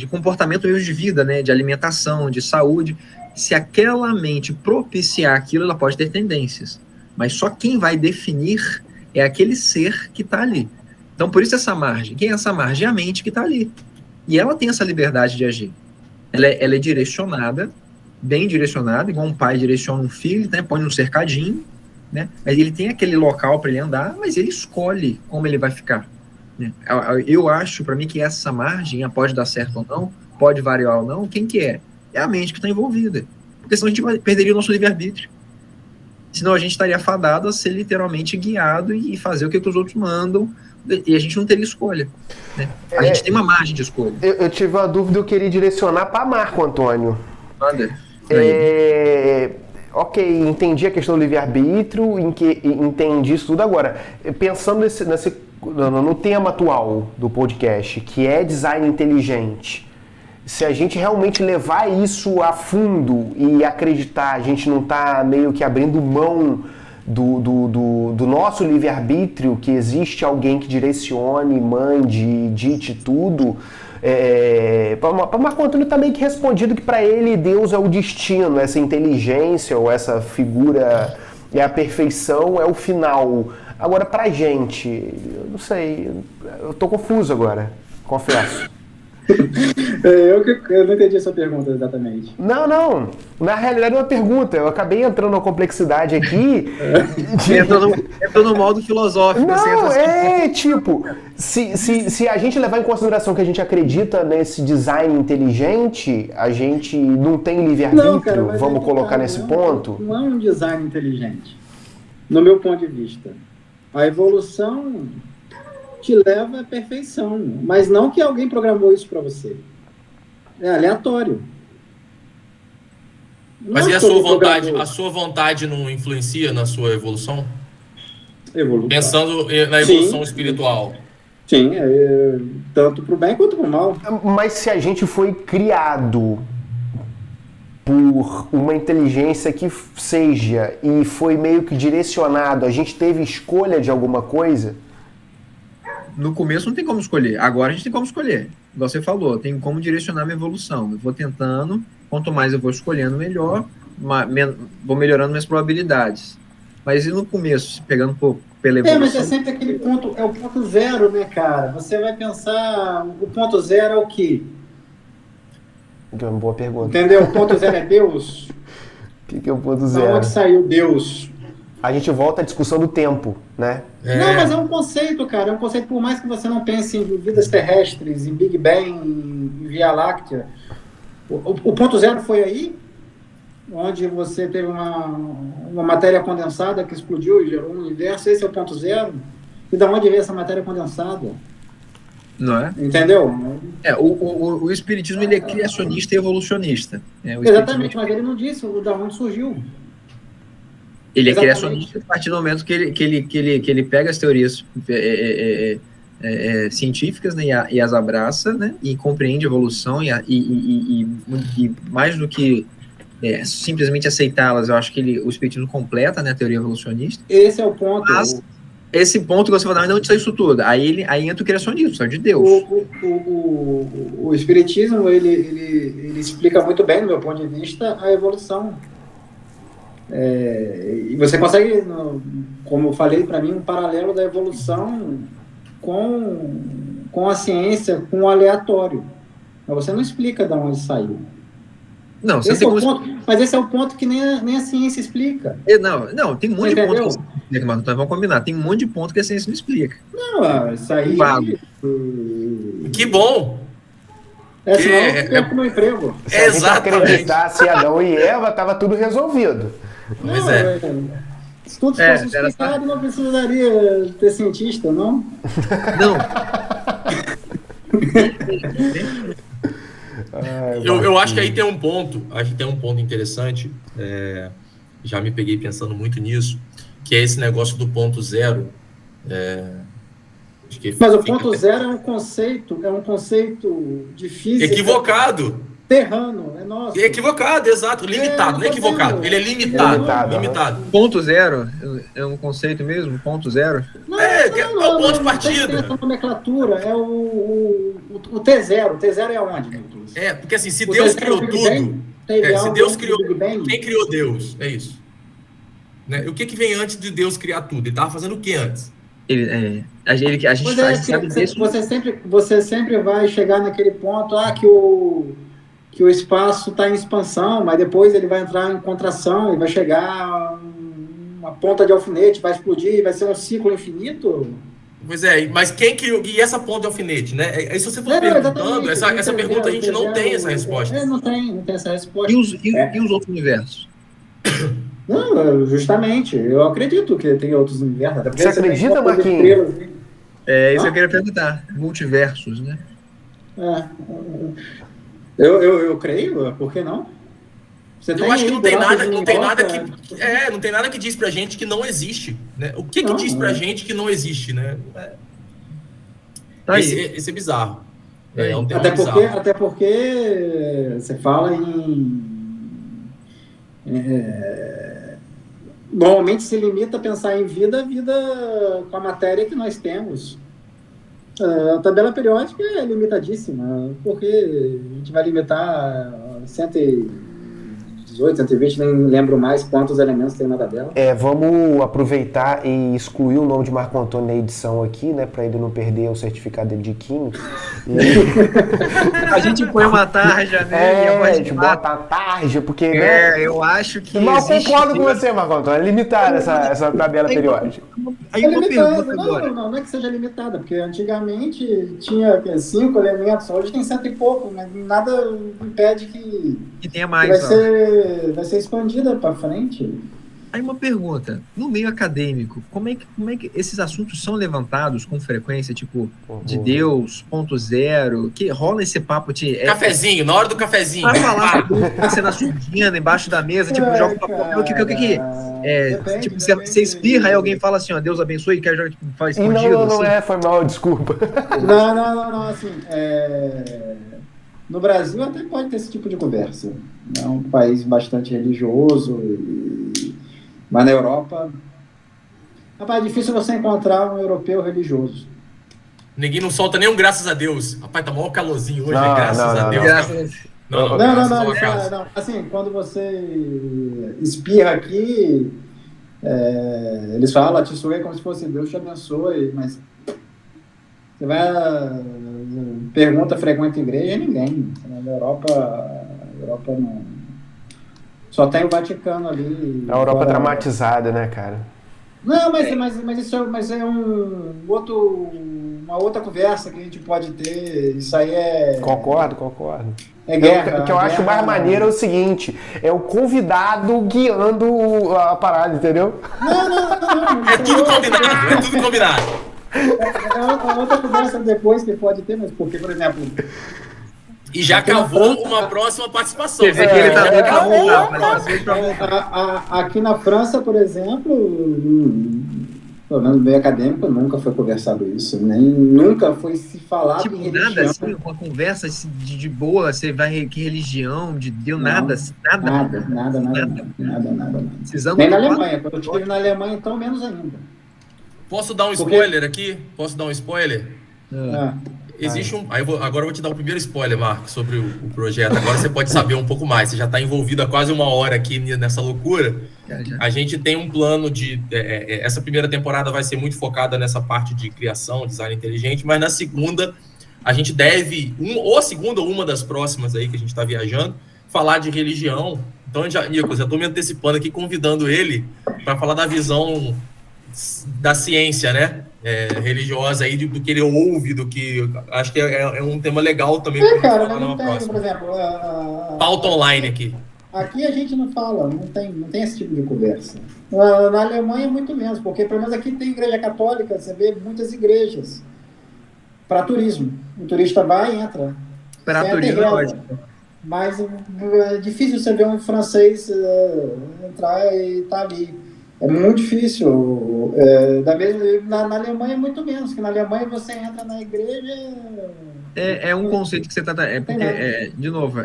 comportamento mesmo de vida, né? De alimentação, de saúde. Se aquela mente propiciar aquilo, ela pode ter tendências. Mas só quem vai definir é aquele ser que está ali. Então, por isso essa margem. Quem é essa margem? É a mente que está ali. E ela tem essa liberdade de agir. Ela é direcionada, bem direcionada, igual um pai direciona um filho, né? Põe um cercadinho, né? Mas ele tem aquele local para ele andar, mas ele escolhe como ele vai ficar. Né? Eu acho, para mim, que essa margem pode dar certo ou não, pode variar ou não, quem que é? É a mente que está envolvida. Porque senão a gente perderia o nosso livre-arbítrio. Senão a gente estaria fadado a ser literalmente guiado e fazer o que os outros mandam, e a gente não teria escolha. Né? A gente tem uma margem de escolha. Eu tive uma dúvida, eu queria direcionar para Marco Antônio. Manda. Ok, entendi a questão do livre-arbítrio, entendi isso tudo. Agora, pensando no tema atual do podcast, que é design inteligente, se a gente realmente levar isso a fundo e acreditar, a gente não está meio que abrindo mão do nosso livre-arbítrio, que existe alguém que direcione, mande, dite tudo. Para Marco Antônio está meio que respondido que para ele Deus é o destino, essa inteligência ou essa figura é a perfeição, é o final. Agora, para a gente, eu não sei, eu estou confuso agora, confesso. Eu não entendi a sua pergunta exatamente. Não. Na realidade é uma pergunta. Eu acabei entrando na complexidade aqui. Entrou no modo filosófico. Não, tipo, se a gente levar em consideração que a gente acredita nesse design inteligente, a gente não tem livre-arbítrio, vamos colocar nesse ponto? Não é um design inteligente, no meu ponto de vista. A evolução te leva à perfeição, mas não que alguém programou isso para você. É aleatório. Mas e a sua vontade? A sua vontade não influencia na sua evolução? Pensando na evolução espiritual. Sim, tanto para o bem quanto para o mal. Mas se a gente foi criado por uma inteligência que seja e foi meio que direcionado, a gente teve escolha de alguma coisa? No começo não tem como escolher, agora a gente tem como escolher. Igual você falou, tem como direcionar minha evolução. Eu vou tentando, quanto mais eu vou escolhendo, melhor, vou melhorando minhas probabilidades. Mas e no começo, pegando pela evolução? Mas é sempre aquele ponto, é o ponto zero, né, cara? Você vai pensar, o ponto zero é o quê? É uma boa pergunta. Entendeu? O ponto zero é Deus? O que é o ponto zero? Da onde saiu Deus? A gente volta à discussão do tempo, né? Não, mas é um conceito, cara. É um conceito, por mais que você não pense em vidas terrestres, em Big Bang, em Via Láctea. O ponto zero foi aí, onde você teve uma matéria condensada que explodiu e gerou um universo. Esse é o ponto zero. E da onde veio essa matéria condensada? Não é? Entendeu? O espiritismo ele é criacionista e evolucionista. Exatamente, mas ele não disse da onde surgiu. Ele é criacionista a partir do momento que ele pega as teorias científicas, né, e as abraça, né, e compreende a evolução e mais do que simplesmente aceitá-las, eu acho que o espiritismo completa, né, a teoria evolucionista. Esse é o ponto. Mas esse ponto que você falou, mas de onde saiu isso tudo? Aí entra o criacionismo, só de Deus. O espiritismo, ele explica muito bem, do meu ponto de vista, a evolução. E você consegue, como eu falei, para mim, um paralelo da evolução com a ciência, com o aleatório. Mas você não explica de onde saiu. Não, mas esse é o ponto que nem a ciência explica. Não, tem um monte de pontos que nós vamos combinar. Tem um monte de pontos que a ciência não explica. Não, isso aí... Que bom! Senão eu perco meu emprego. Se a gente acreditasse em Adão e Eva, estava tudo resolvido. Mas se tudo fosse explicado, não precisaria ter cientista, não? Não. Eu acho que aí tem um ponto, interessante, já me peguei pensando muito nisso, que é esse negócio do ponto zero, Mas o ponto zero é um conceito de física... Equivocado. Terrano, é nosso. Equivocado, exato. Limitado, não é equivocado. Ele é limitado. Limitado. Ponto zero é um conceito mesmo? Ponto zero? É o ponto de partida. Tem essa nomenclatura, é o T0. T0 é onde, Milton? Porque assim, se Deus criou tudo... se Deus criou... Quem criou Deus? É isso. Né? O que vem antes de Deus criar tudo? Ele estava fazendo o que antes? A gente sabe disso. Você sempre vai chegar naquele ponto que o espaço está em expansão, mas depois ele vai entrar em contração e vai chegar uma ponta de alfinete, vai explodir, vai ser um ciclo infinito. Pois é, mas quem criou... E essa ponta de alfinete, né? Aí se você for perguntando, essa pergunta a gente não tem essa resposta. Não tem essa resposta. E os outros universos? Não, justamente. Eu acredito que tem outros universos. Você acredita, Marquinhos? Isso que eu queria perguntar. Multiversos, né? Eu creio, por que não? Eu acho que não tem nada que diz pra gente que não existe, né? O que diz pra gente que não existe, né? Esse é bizarro. É um tema bizarro. Até porque você fala normalmente se limita a pensar em vida com a matéria que nós temos. A tabela periódica é limitadíssima, porque a gente vai limitar 118, 120, nem lembro mais quantos elementos tem na tabela. Vamos aproveitar e excluir o nome de Marco Antônio na edição aqui, né, para ele não perder o certificado dele de química. A gente põe uma tarja, né? A gente bota a tarja, porque... eu acho que Mas eu concordo com você, Marco Antônio, é limitada essa tabela periódica. Aí uma pergunta agora. Não é que seja limitada, porque antigamente tinha 5 elementos, hoje tem 100 e pouco, mas nada impede que tenha mais. Vai ser expandida para frente. Aí uma pergunta, no meio acadêmico, como é que esses assuntos são levantados com frequência, tipo, de Deus, ponto zero, que rola esse papo de... Cafezinho, na hora do cafezinho. Pra falar você na surdina, embaixo da mesa, tipo, joga uma papel, o que tipo, você espirra e alguém fala assim, ó, Deus abençoe, e quer jogar, tipo, faz escondido. Não, foi mal, desculpa. Não, assim, no Brasil até pode ter esse tipo de conversa. É um país bastante religioso, mas na Europa... Rapaz, é difícil você encontrar um europeu religioso. Ninguém não solta nem um graças a Deus. Rapaz, tá maior calorzinho hoje, graças a Deus. Não. Assim, quando você espirra aqui, eles falam, Atissuei como se fosse Deus te abençoe, mas você vai... Pergunta frequente em igreja, ninguém. Na Europa não... Só tem o Vaticano ali. A Europa dramatizada, né, cara? Não, mas isso é uma outra conversa que a gente pode ter. Isso aí é... Concordo. É guerra. O que eu acho mais maneiro é o seguinte, é o convidado guiando a parada, entendeu? Não. É tudo combinado. É outra conversa depois que pode ter, mas porque, por exemplo... E já cavou uma próxima participação. Quer dizer que ele tá doido pra Aqui na França, por exemplo, pelo menos no meio acadêmico, nunca foi conversado isso. Nunca foi se falado tipo, em religião. Nada assim, uma conversa de boa, você vai, que religião, de Deus, nada. Nem na Alemanha. Quando eu estive na Alemanha, então, menos ainda. Posso dar um spoiler aqui? Ah. Existe agora eu vou te dar o primeiro spoiler, Marcos, sobre o projeto. Agora você pode saber um pouco mais. Você já está envolvido há quase uma hora aqui nessa loucura. A gente tem um plano de... essa primeira temporada vai ser muito focada nessa parte de criação, design inteligente, mas na segunda a gente deve, ou a segunda ou uma das próximas aí que a gente está viajando, falar de religião. Então, Nico, já estou me antecipando aqui, convidando ele para falar da visão da ciência, né? Religiosa aí, do que ele ouve, do que... Acho que é um tema legal também. Cara, mas não tem, por exemplo... Pauta online aqui. Aqui a gente não fala, não tem esse tipo de conversa. Na Alemanha, muito menos, porque pelo menos aqui tem igreja católica, você vê muitas igrejas para turismo. O turista vai e entra. Para turismo, lógico. Mas é difícil você ver um francês entrar e estar ali. É muito difícil. Na Alemanha é muito menos, que na Alemanha você entra na igreja... É um conceito que você está... de novo,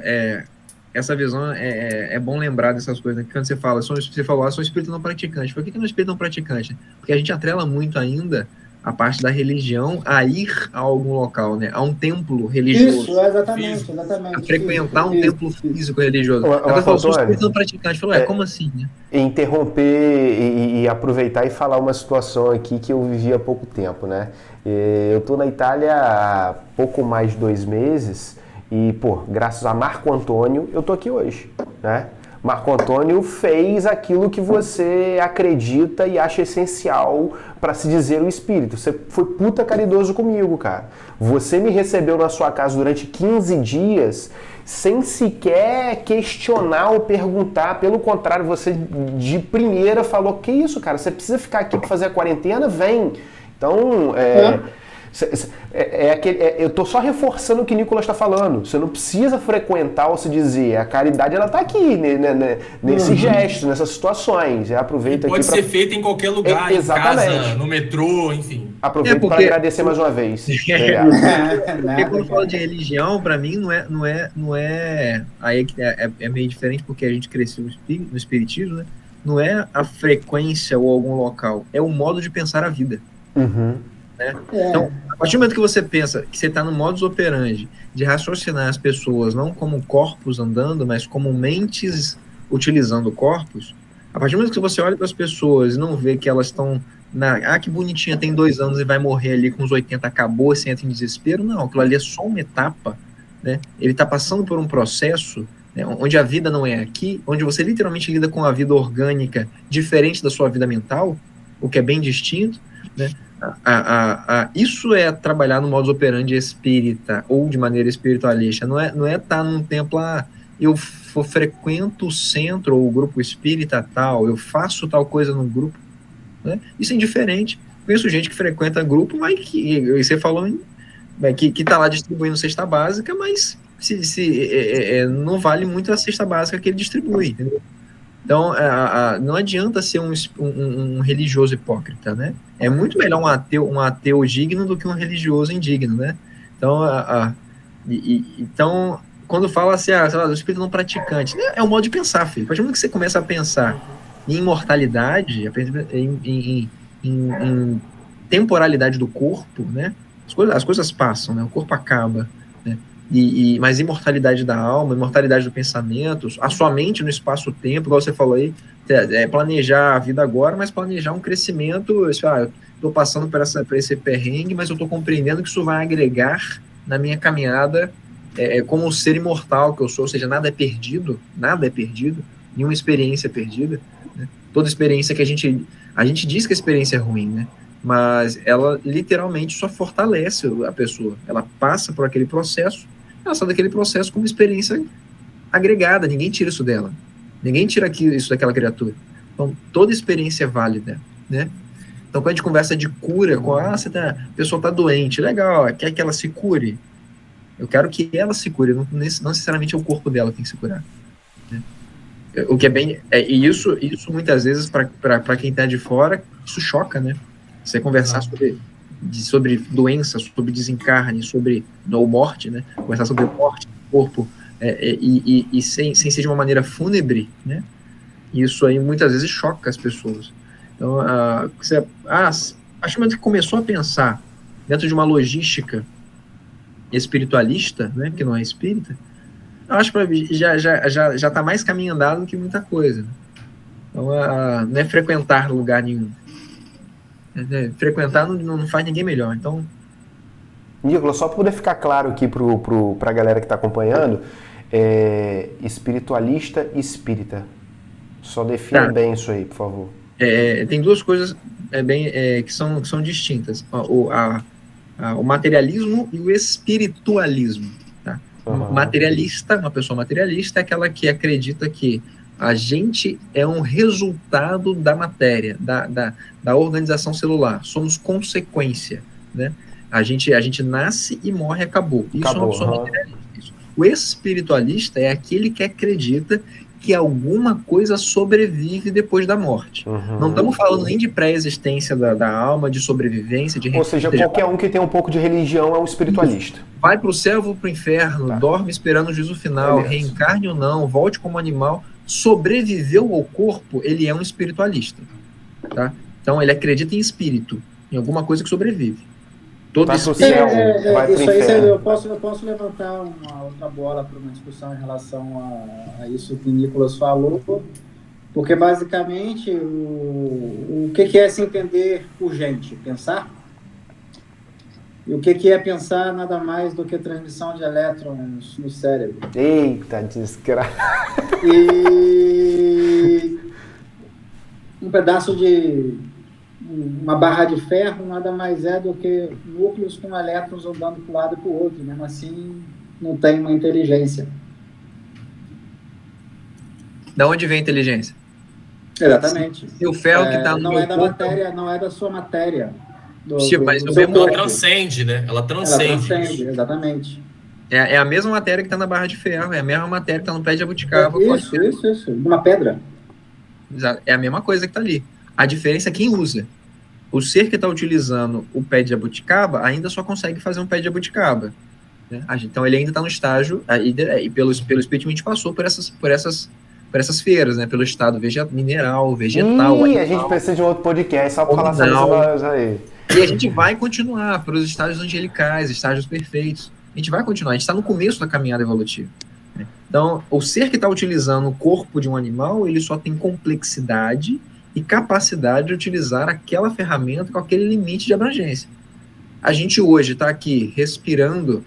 essa visão é bom lembrar dessas coisas, né? Quando você fala, você falou, sou espírito não praticante. Por que não é espírito não praticante? Porque a gente atrela muito ainda a parte da religião a ir a algum local, né? A um templo religioso. Isso, exatamente. A frequentar um templo físico religioso. Mas, falou, sou Antônio, espírito não praticante. Falou, como assim, né? Interromper e aproveitar e falar uma situação aqui que eu vivi há pouco tempo, né? Eu tô na Itália há pouco mais de 2 meses e, graças a Marco Antônio, eu tô aqui hoje, né? Marco Antônio fez aquilo que você acredita e acha essencial para se dizer o espírito. Você foi puta caridoso comigo, cara. Você me recebeu na sua casa durante 15 dias sem sequer questionar ou perguntar. Pelo contrário, você de primeira falou, que isso, cara? Você precisa ficar aqui para fazer a quarentena? Vem. Então, eu tô só reforçando o que o Nicolas está falando. Você não precisa frequentar ou se dizer. A caridade, ela tá aqui, nesse gesto, nessas situações. Aproveita pode ser feita em qualquer lugar, em casa, no metrô, enfim. Aproveita para agradecer mais uma vez. Porque quando fala de religião, para mim, não é aí é meio diferente, porque a gente cresceu no espiritismo, né? Não é a frequência ou algum local, é o modo de pensar a vida. Né? Então, a partir do momento que você pensa que você está no modus operandi de raciocinar as pessoas não como corpos andando, mas como mentes utilizando corpos, a partir do momento que você olha para as pessoas e não vê que elas estão que bonitinha, tem 2 anos e vai morrer ali com os 80, acabou, você entra em desespero, não, aquilo ali é só uma etapa, né? Ele está passando por um processo, né, onde a vida não é aqui, onde você literalmente lida com a vida orgânica diferente da sua vida mental, o que é bem distinto, né? Isso é trabalhar no modus operandi espírita ou de maneira espiritualista. Não é estar num templo, eu frequento o centro ou o grupo espírita tal, eu faço tal coisa no grupo, né? Isso é indiferente. Conheço gente que frequenta grupo, mas que você falou que está lá distribuindo cesta básica, mas não vale muito a cesta básica que ele distribui, entendeu? Então, não adianta ser um religioso hipócrita, né? É muito melhor um ateu digno do que um religioso indigno, né? Então, então quando fala assim, sei lá, o espírito não praticante, né? É um modo de pensar, filho. A partir do momento que você começa a pensar em imortalidade, em temporalidade do corpo, né? As coisas passam, né? O corpo acaba, né? Mas imortalidade da alma, imortalidade do pensamento, a sua mente no espaço-tempo, igual você falou aí, planejar a vida agora, mas planejar um crescimento, eu estou passando por esse perrengue, mas eu estou compreendendo que isso vai agregar na minha caminhada como um ser imortal que eu sou, ou seja, nada é perdido, nenhuma experiência é perdida, né? Toda experiência que a gente diz que a experiência é ruim, né? Mas ela literalmente só fortalece a pessoa, ela passa por aquele processo, ela sai daquele processo com uma experiência agregada, ninguém tira isso dela, ninguém tira isso daquela criatura. Então, toda experiência é válida, né? Então, quando a gente conversa de cura, a pessoa está doente, legal, quer que ela se cure? Eu quero que ela se cure, não necessariamente é o corpo dela que tem que se curar, né? O que é bem... E isso muitas vezes, para quem está de fora, isso choca, né? Você conversar sobre doença, sobre desencarne, sobre morte, né? Conversar sobre morte do corpo, e sem ser de uma maneira fúnebre, né? Isso aí muitas vezes choca as pessoas. Então, acho que começou a pensar dentro de uma logística espiritualista, né? Que não é espírita, eu acho que já está mais caminho andado do que muita coisa. Então, não é frequentar lugar nenhum. Frequentar não faz ninguém melhor. Então, Nicolas, só para poder ficar claro aqui para a galera que está acompanhando, espiritualista e espírita. Só defina bem isso aí, por favor. Tem 2 coisas que são distintas. O materialismo e o espiritualismo. Tá? Materialista, uma pessoa materialista é aquela que acredita que a gente é um resultado da matéria, da organização celular. Somos consequência, né? A gente nasce e morre, acabou. Isso é uma pessoa materialista. O espiritualista é aquele que acredita que alguma coisa sobrevive depois da morte. Não estamos falando nem de pré-existência da alma, de sobrevivência, de... Ou seja, qualquer um que tem um pouco de religião é um espiritualista. Vai para o céu ou para o inferno, dorme esperando o juízo final, reencarne ou não, volte como animal, sobreviveu ao corpo, ele é um espiritualista. Tá? Então ele acredita em espírito, em alguma coisa que sobrevive. Todo Vai pro espírito... céu, vai pro Isso aí inferno. eu posso levantar uma outra bola para uma discussão em relação a isso que o Nicolas falou, porque basicamente o que é se entender por gente? Pensar? E o que é pensar nada mais do que transmissão de elétrons no cérebro? Eita, desgraça. E um pedaço de uma barra de ferro nada mais é do que núcleos com elétrons andando para um lado e para o outro. Mesmo assim, não tem uma inteligência. Da onde vem a inteligência? Exatamente. E o ferro que está no não meu é da corpo... matéria, não é da sua matéria. Mas do o seu mesmo- Ela corpo. transcende, né? Ela Ela transcende. transcende, exatamente. É a mesma matéria que está na barra de ferro, é a mesma matéria que está no pé de jabuticaba. Isso. Uma pedra. É a mesma coisa que está ali. A diferença é quem usa. O ser que está utilizando o pé de jabuticaba ainda só consegue fazer um pé de jabuticaba. Né? Então ele ainda está no estágio, e pelo Espiritismo a gente passou por essas feiras, né? Pelo estado mineral, vegetal. Ih, a gente precisa de um outro podcast só para falar sobre Não. essas aí. E a gente vai continuar pelos estágios angelicais, estágios perfeitos. A gente vai continuar, a gente está no começo da caminhada evolutiva. Né? Então, o ser que está utilizando o corpo de um animal, ele só tem complexidade e capacidade de utilizar aquela ferramenta com aquele limite de abrangência. A gente hoje está aqui respirando,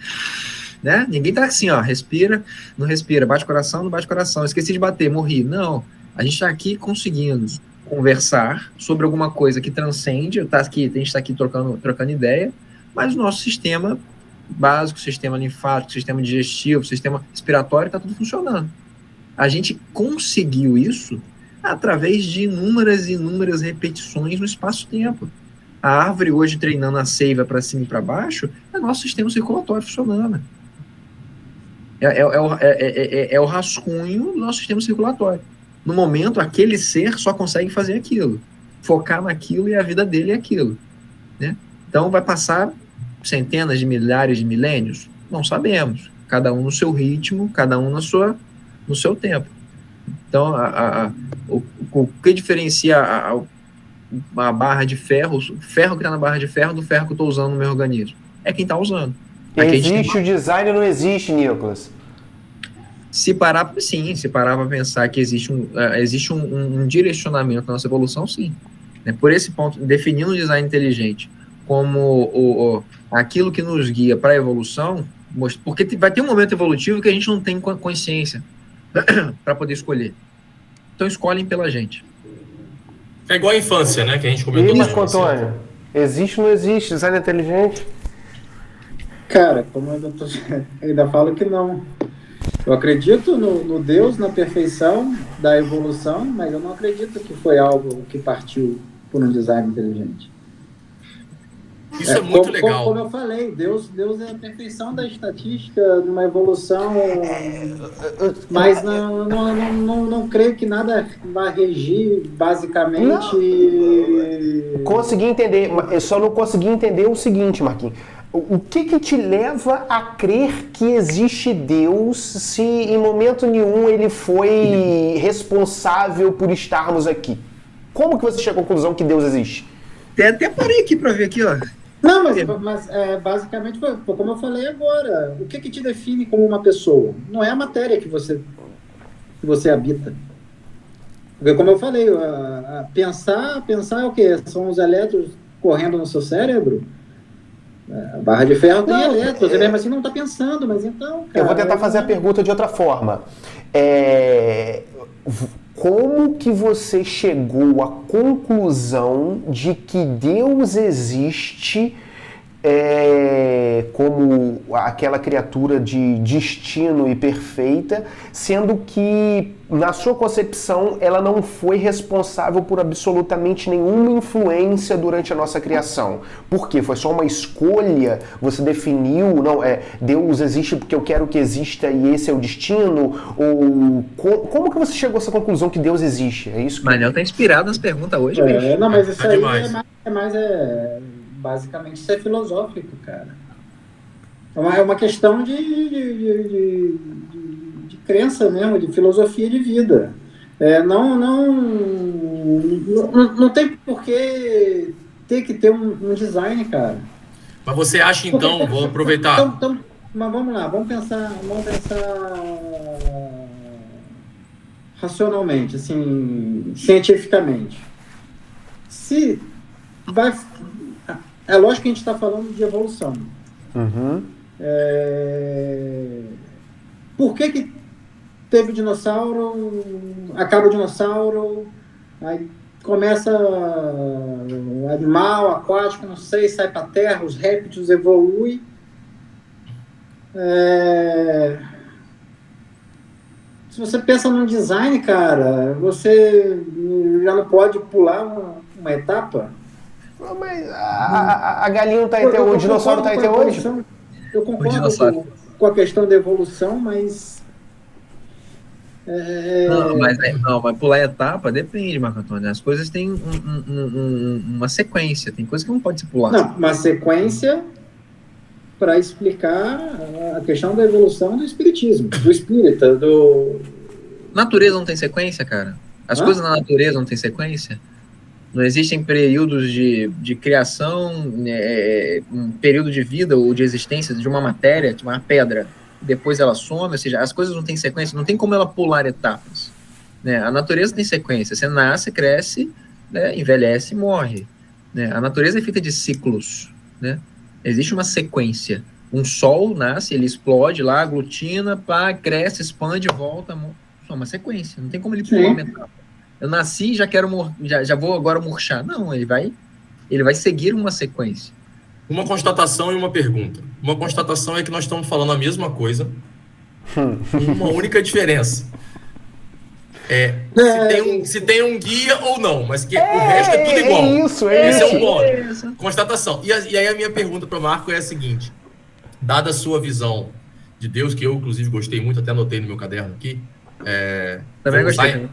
né? Ninguém está assim, ó, respira, não respira, bate coração, não bate coração, esqueci de bater, morri. Não, a gente está aqui conseguindo conversar sobre alguma coisa que transcende, a gente está aqui trocando ideia, mas o nosso sistema básico, sistema linfático, sistema digestivo, sistema respiratório, está tudo funcionando. A gente conseguiu isso através de inúmeras repetições no espaço-tempo. A árvore hoje treinando a seiva para cima e para baixo é nosso sistema circulatório funcionando. É o rascunho do nosso sistema circulatório. No momento, aquele ser só consegue fazer aquilo. Focar naquilo e a vida dele é aquilo. Né? Então, vai passar centenas de milhares de milênios? Não sabemos. Cada um no seu ritmo, cada um no seu tempo. Então, o que diferencia a barra de ferro, o ferro que está na barra de ferro, do ferro que eu estou usando no meu organismo? É quem está usando. Existe o design ou não existe, Nicolas? Se parar para pensar que existe um direcionamento na nossa evolução, sim. Né? Por esse ponto, definindo o design inteligente como aquilo que nos guia para a evolução, porque vai ter um momento evolutivo que a gente não tem consciência para poder escolher. Então escolhem pela gente. É igual a infância, né? Que a gente comentou. E Marco Antônio, existe ou não existe design inteligente? Cara, como eu ainda falo que não. Eu acredito no Deus, na perfeição da evolução, mas eu não acredito que foi algo que partiu por um design inteligente. Isso é muito legal. Como eu falei, Deus é a perfeição da estatística, de uma evolução, mas não creio que nada vai regir, basicamente... Consegui entender, eu só não consegui entender o seguinte, Marquinhos. O que te leva a crer que existe Deus se em momento nenhum ele foi responsável por estarmos aqui? Como que você chegou à conclusão que Deus existe? Até parei aqui para ver aqui, ó. Não, mas basicamente foi como eu falei agora. O que te define como uma pessoa? Não é a matéria que você habita. Porque como eu falei, pensar é o quê? São os elétrons correndo no seu cérebro? A barra de ferro tem elétrons, mesmo assim não está pensando, mas então... Cara, eu vou tentar fazer a pergunta de outra forma. Como que você chegou à conclusão de que Deus existe como aquela criatura de destino e perfeita, sendo que, na sua concepção, ela não foi responsável por absolutamente nenhuma influência durante a nossa criação. Por quê? Foi só uma escolha? Você definiu, não, Deus existe porque eu quero que exista e esse é o destino? Ou como que você chegou a essa conclusão que Deus existe? É isso que... Manel tá inspirado nas perguntas hoje, bicho. Não, mas isso aí demais. basicamente isso é filosófico, cara. É uma questão de crença mesmo, de filosofia de vida. Não tem por que ter que ter um design, cara. Mas você acha, então, vou aproveitar... Mas vamos lá, vamos pensar racionalmente, assim, cientificamente. É lógico que a gente está falando de evolução. Uhum. Por que teve dinossauro, acaba o dinossauro, aí começa animal, aquático, não sei, sai para a terra, os répteis evoluem. Se você pensa num design, cara, você já não pode pular uma etapa. Mas a galinha não está aí até hoje, o dinossauro está aí até hoje. Eu concordo com a questão da evolução, mas... Mas pular etapa depende, Marco Antônio. As coisas têm uma sequência, tem coisas que não pode se pular. Não, uma sequência para explicar a questão da evolução do espiritismo, do espírita, do... Natureza não tem sequência, cara? As coisas na natureza não tem sequência? Não existem períodos de criação, um período de vida ou de existência de uma matéria, de uma pedra, depois ela some, ou seja, as coisas não têm sequência, não tem como ela pular etapas. Né? A natureza tem sequência, você nasce, cresce, né? Envelhece e morre. Né? A natureza é feita de ciclos, né? Existe uma sequência. Um sol nasce, ele explode lá, aglutina, cresce, expande, volta, é uma sequência, não tem como ele pular uma etapa. Eu nasci e já vou agora murchar. Não, ele vai seguir uma sequência. Uma constatação e uma pergunta. Uma constatação é que nós estamos falando a mesma coisa, com uma única diferença. Se tem um guia ou não, mas que o resto é tudo igual. Esse é um ponto. Constatação. E aí a minha pergunta para o Marco é a seguinte. Dada a sua visão de Deus, que eu inclusive gostei muito, até anotei no meu caderno aqui,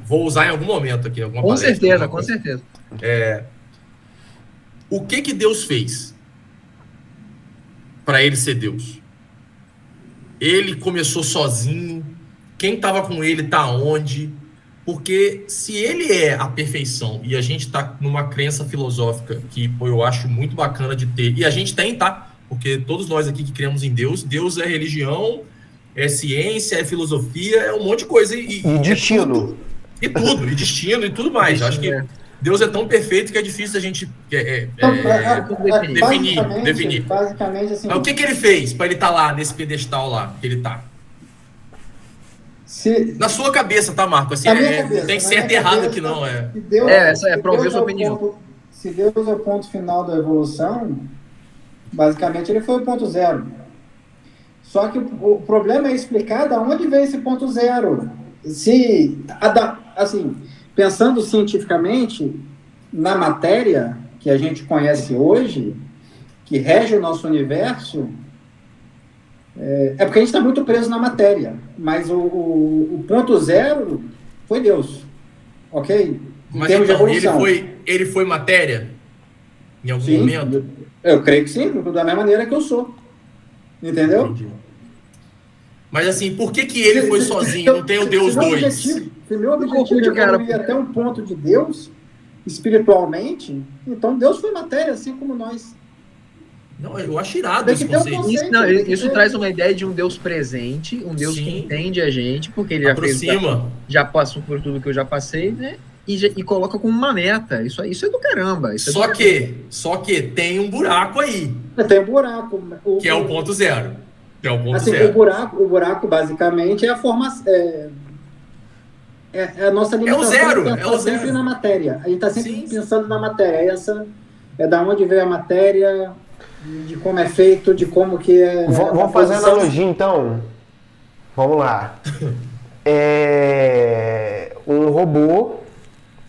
vou usar em algum momento aqui, alguma palestra. Com certeza. O que Deus fez para ele ser Deus? Ele começou sozinho? Quem estava com ele está onde? Porque se ele é a perfeição e a gente está numa crença filosófica que eu acho muito bacana de ter, e a gente tem, tá? Porque todos nós aqui que cremos em Deus, Deus é religião, é ciência, é filosofia, é um monte de coisa. E destino. E destino e tudo mais. Acho que Deus é tão perfeito que é difícil a gente definir. Basicamente, assim, o que ele fez para ele estar lá, nesse pedestal lá, que ele está? Na sua cabeça, tá, Marco? Assim, não tem certo e errado aqui, não. Essa é para ouvir a sua opinião. Se Deus é o ponto final da evolução, basicamente ele foi o ponto zero. Só que o problema é explicar de onde veio esse ponto zero. Assim, pensando cientificamente, na matéria que a gente conhece hoje, que rege o nosso universo, porque a gente está muito preso na matéria. Mas o ponto zero foi Deus. Ok? Mas então, ele foi matéria? Em algum momento? Eu creio que sim, da mesma maneira que eu sou. Entendeu? Entendi. Mas assim, por que ele foi sozinho? Não tem o Deus 2? Se meu objetivo é evoluir até um ponto de Deus, espiritualmente, então Deus foi matéria, assim como nós. Não, eu acho irado esse conceito. Isso traz uma ideia de um Deus presente, um Deus que entende a gente, porque ele já passou por tudo que eu já passei, né? E coloca como uma meta. Isso é do caramba. Só que tem um buraco aí. Tem um buraco. Que é o ponto zero. O buraco, basicamente, é a formação. É a nossa limitação. É o zero. Sempre na matéria. A gente está sempre pensando na matéria. Essa é da onde veio a matéria. de como é feito, de como que é... Vamos fazer analogia, então? Vamos lá. Um robô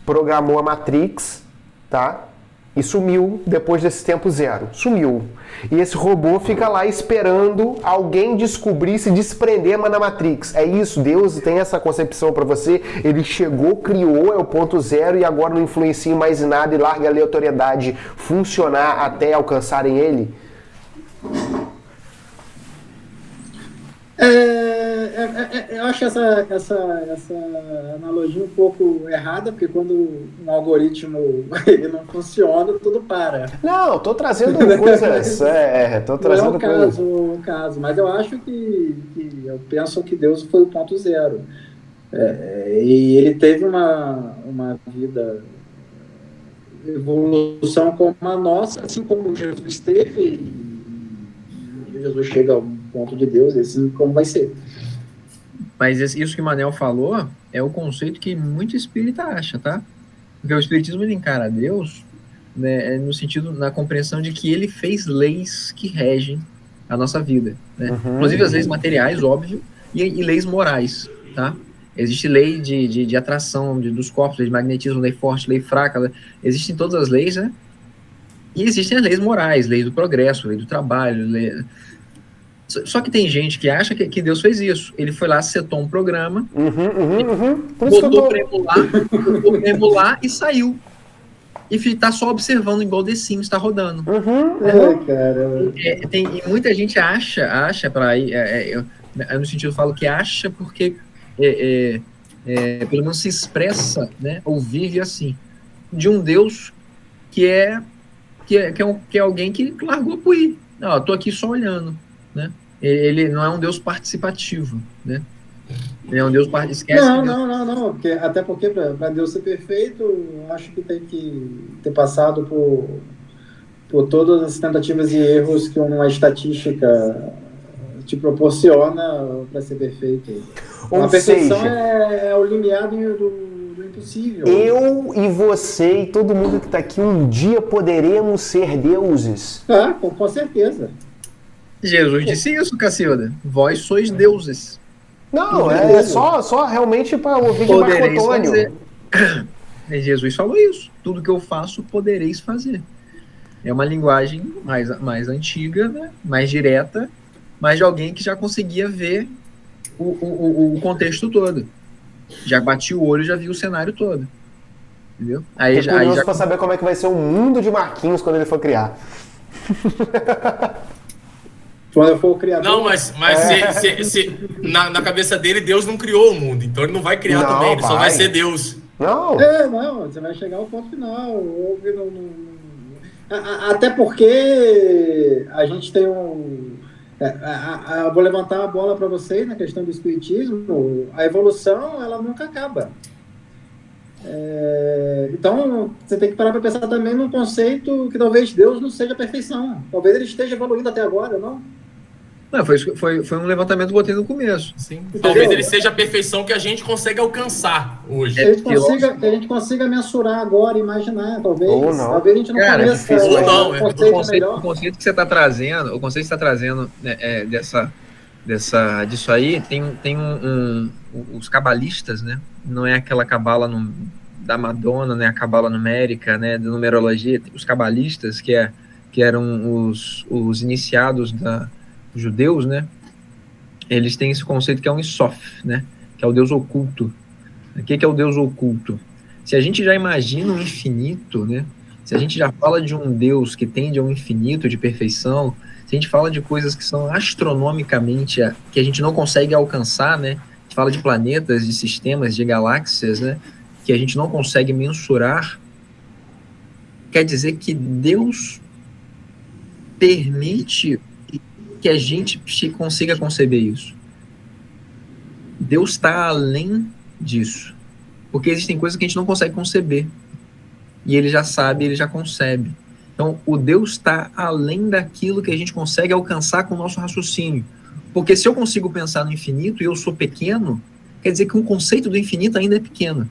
programou a Matrix, tá? E sumiu depois desse tempo zero. Sumiu. E esse robô fica lá esperando alguém descobrir, se desprender da Matrix. É isso? Deus tem essa concepção para você? Ele chegou, criou, é o ponto zero e agora não influencia mais em nada e larga a aleatoriedade funcionar até alcançarem ele? Eu acho essa analogia um pouco errada, porque quando um algoritmo ele não funciona, tudo para. Não, tô trazendo coisas. Tô trazendo não é o caso, mas eu acho que eu penso que Deus foi o ponto zero. E ele teve uma vida, evolução como a nossa, assim como Jesus teve, e Jesus chega ao ponto de Deus, assim como vai ser. Mas isso que o Manel falou é o conceito que muito espírita acha, tá? Porque o espiritismo ele encara Deus, né, no sentido, na compreensão de que ele fez leis que regem a nossa vida, né? Inclusive as leis materiais, óbvio, e leis morais, tá? Existe lei de atração dos corpos, lei de magnetismo, lei forte, lei fraca, existem todas as leis, né? E existem as leis morais, lei do progresso, lei do trabalho, Só que tem gente que acha que Deus fez isso. Ele foi lá, setou um programa, botou pra emular e saiu. E tá só observando igual The Sims, tá rodando. E muita gente acha no sentido, eu falo que acha porque pelo menos se expressa, né, ou vive assim, de um Deus que é alguém que largou por ir. Não, eu tô aqui só olhando, né? Ele não é um Deus participativo, né? Ele é um Deus esquece. Não. Até porque para Deus ser perfeito, eu acho que tem que ter passado por todas as tentativas e erros que uma estatística te proporciona para ser perfeito. A perfeição é o limiar do impossível. Eu e você e todo mundo que está aqui um dia poderemos ser deuses. Com certeza. Jesus disse isso, Cacilda. Vós sois deuses. Não, é só realmente para ouvir de Marco Antônio. Jesus falou isso. Tudo que eu faço, podereis fazer. É uma linguagem mais antiga, né? Mais direta, mas de alguém que já conseguia ver o contexto todo. Já bati o olho e já vi o cenário todo. Entendeu? Aí já para saber como é que vai ser o mundo de Marquinhos quando ele for criar. Quando eu for o criador... Não, mas na cabeça dele, Deus não criou o mundo. Então ele não vai criar também, ele só vai ser Deus. Não, você vai chegar ao ponto final. Até porque a gente tem eu vou levantar a bola para vocês na questão do espiritismo. A evolução, ela nunca acaba. Então, você tem que parar para pensar também num conceito que talvez Deus não seja a perfeição. Talvez ele esteja evoluindo até agora, não? Não, foi um levantamento que eu botei no começo. Sim. Talvez ele seja a perfeição que a gente consegue alcançar hoje. Que a gente consiga mensurar agora, imaginar, talvez. Ou não. Talvez a gente não conheça o conceito que você está trazendo, disso aí, tem os cabalistas, né? Não é aquela cabala da Madonna, né? A cabala numérica, né? Da numerologia. Os cabalistas, que eram os iniciados dos judeus, né? Eles têm esse conceito que é um Isof, né? Que é o Deus oculto. O que é o Deus oculto? Se a gente já imagina um infinito, né? Se a gente já fala de um Deus que tende a um infinito de perfeição, se a gente fala de coisas que são astronomicamente, que a gente não consegue alcançar, né? A gente fala de planetas, de sistemas, de galáxias, né? Que a gente não consegue mensurar, quer dizer que Deus permite que a gente consiga conceber isso. Deus está além disso. Porque existem coisas que a gente não consegue conceber. E ele já sabe, ele já concebe. Então, o Deus está além daquilo que a gente consegue alcançar com o nosso raciocínio. Porque se eu consigo pensar no infinito e eu sou pequeno, quer dizer que o conceito do infinito ainda é pequeno.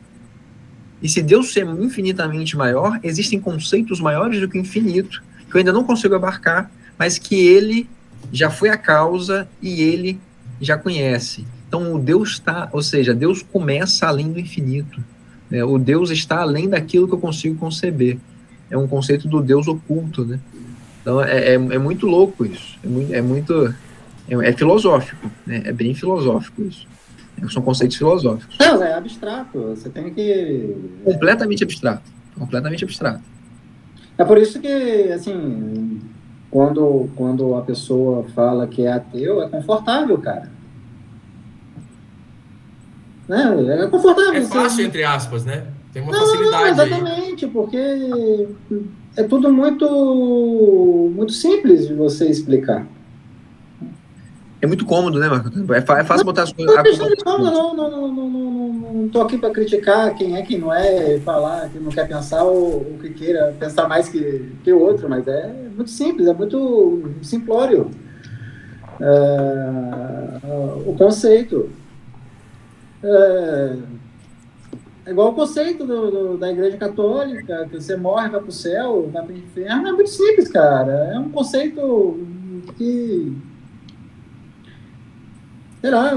E se Deus é infinitamente maior, existem conceitos maiores do que o infinito, que eu ainda não consigo abarcar, mas que ele já foi a causa e ele já conhece. Então, o Deus está, ou seja, Deus começa além do infinito. Né? O Deus está além daquilo que eu consigo conceber. É um conceito do Deus oculto, né? Então, é muito louco isso. É filosófico, né? É bem filosófico isso. São conceitos filosóficos. Não, é abstrato. Você tem que... Completamente abstrato. Completamente abstrato. É por isso que, assim, quando a pessoa fala que é ateu, é confortável, cara. Né? É confortável. É fácil, entre aspas, né? Tem uma Não, facilidade exatamente, aí. Porque é tudo muito simples de você explicar. É muito cômodo, né, Marco? É fácil botar as coisas... Não tô aqui para criticar quem não é, falar que não quer pensar ou que queira pensar mais que o outro, mas é muito simples, é muito simplório o conceito. É igual o conceito da Igreja Católica, que você morre, vai para o céu, vai para o inferno. É muito simples, cara. É um conceito que... sei lá...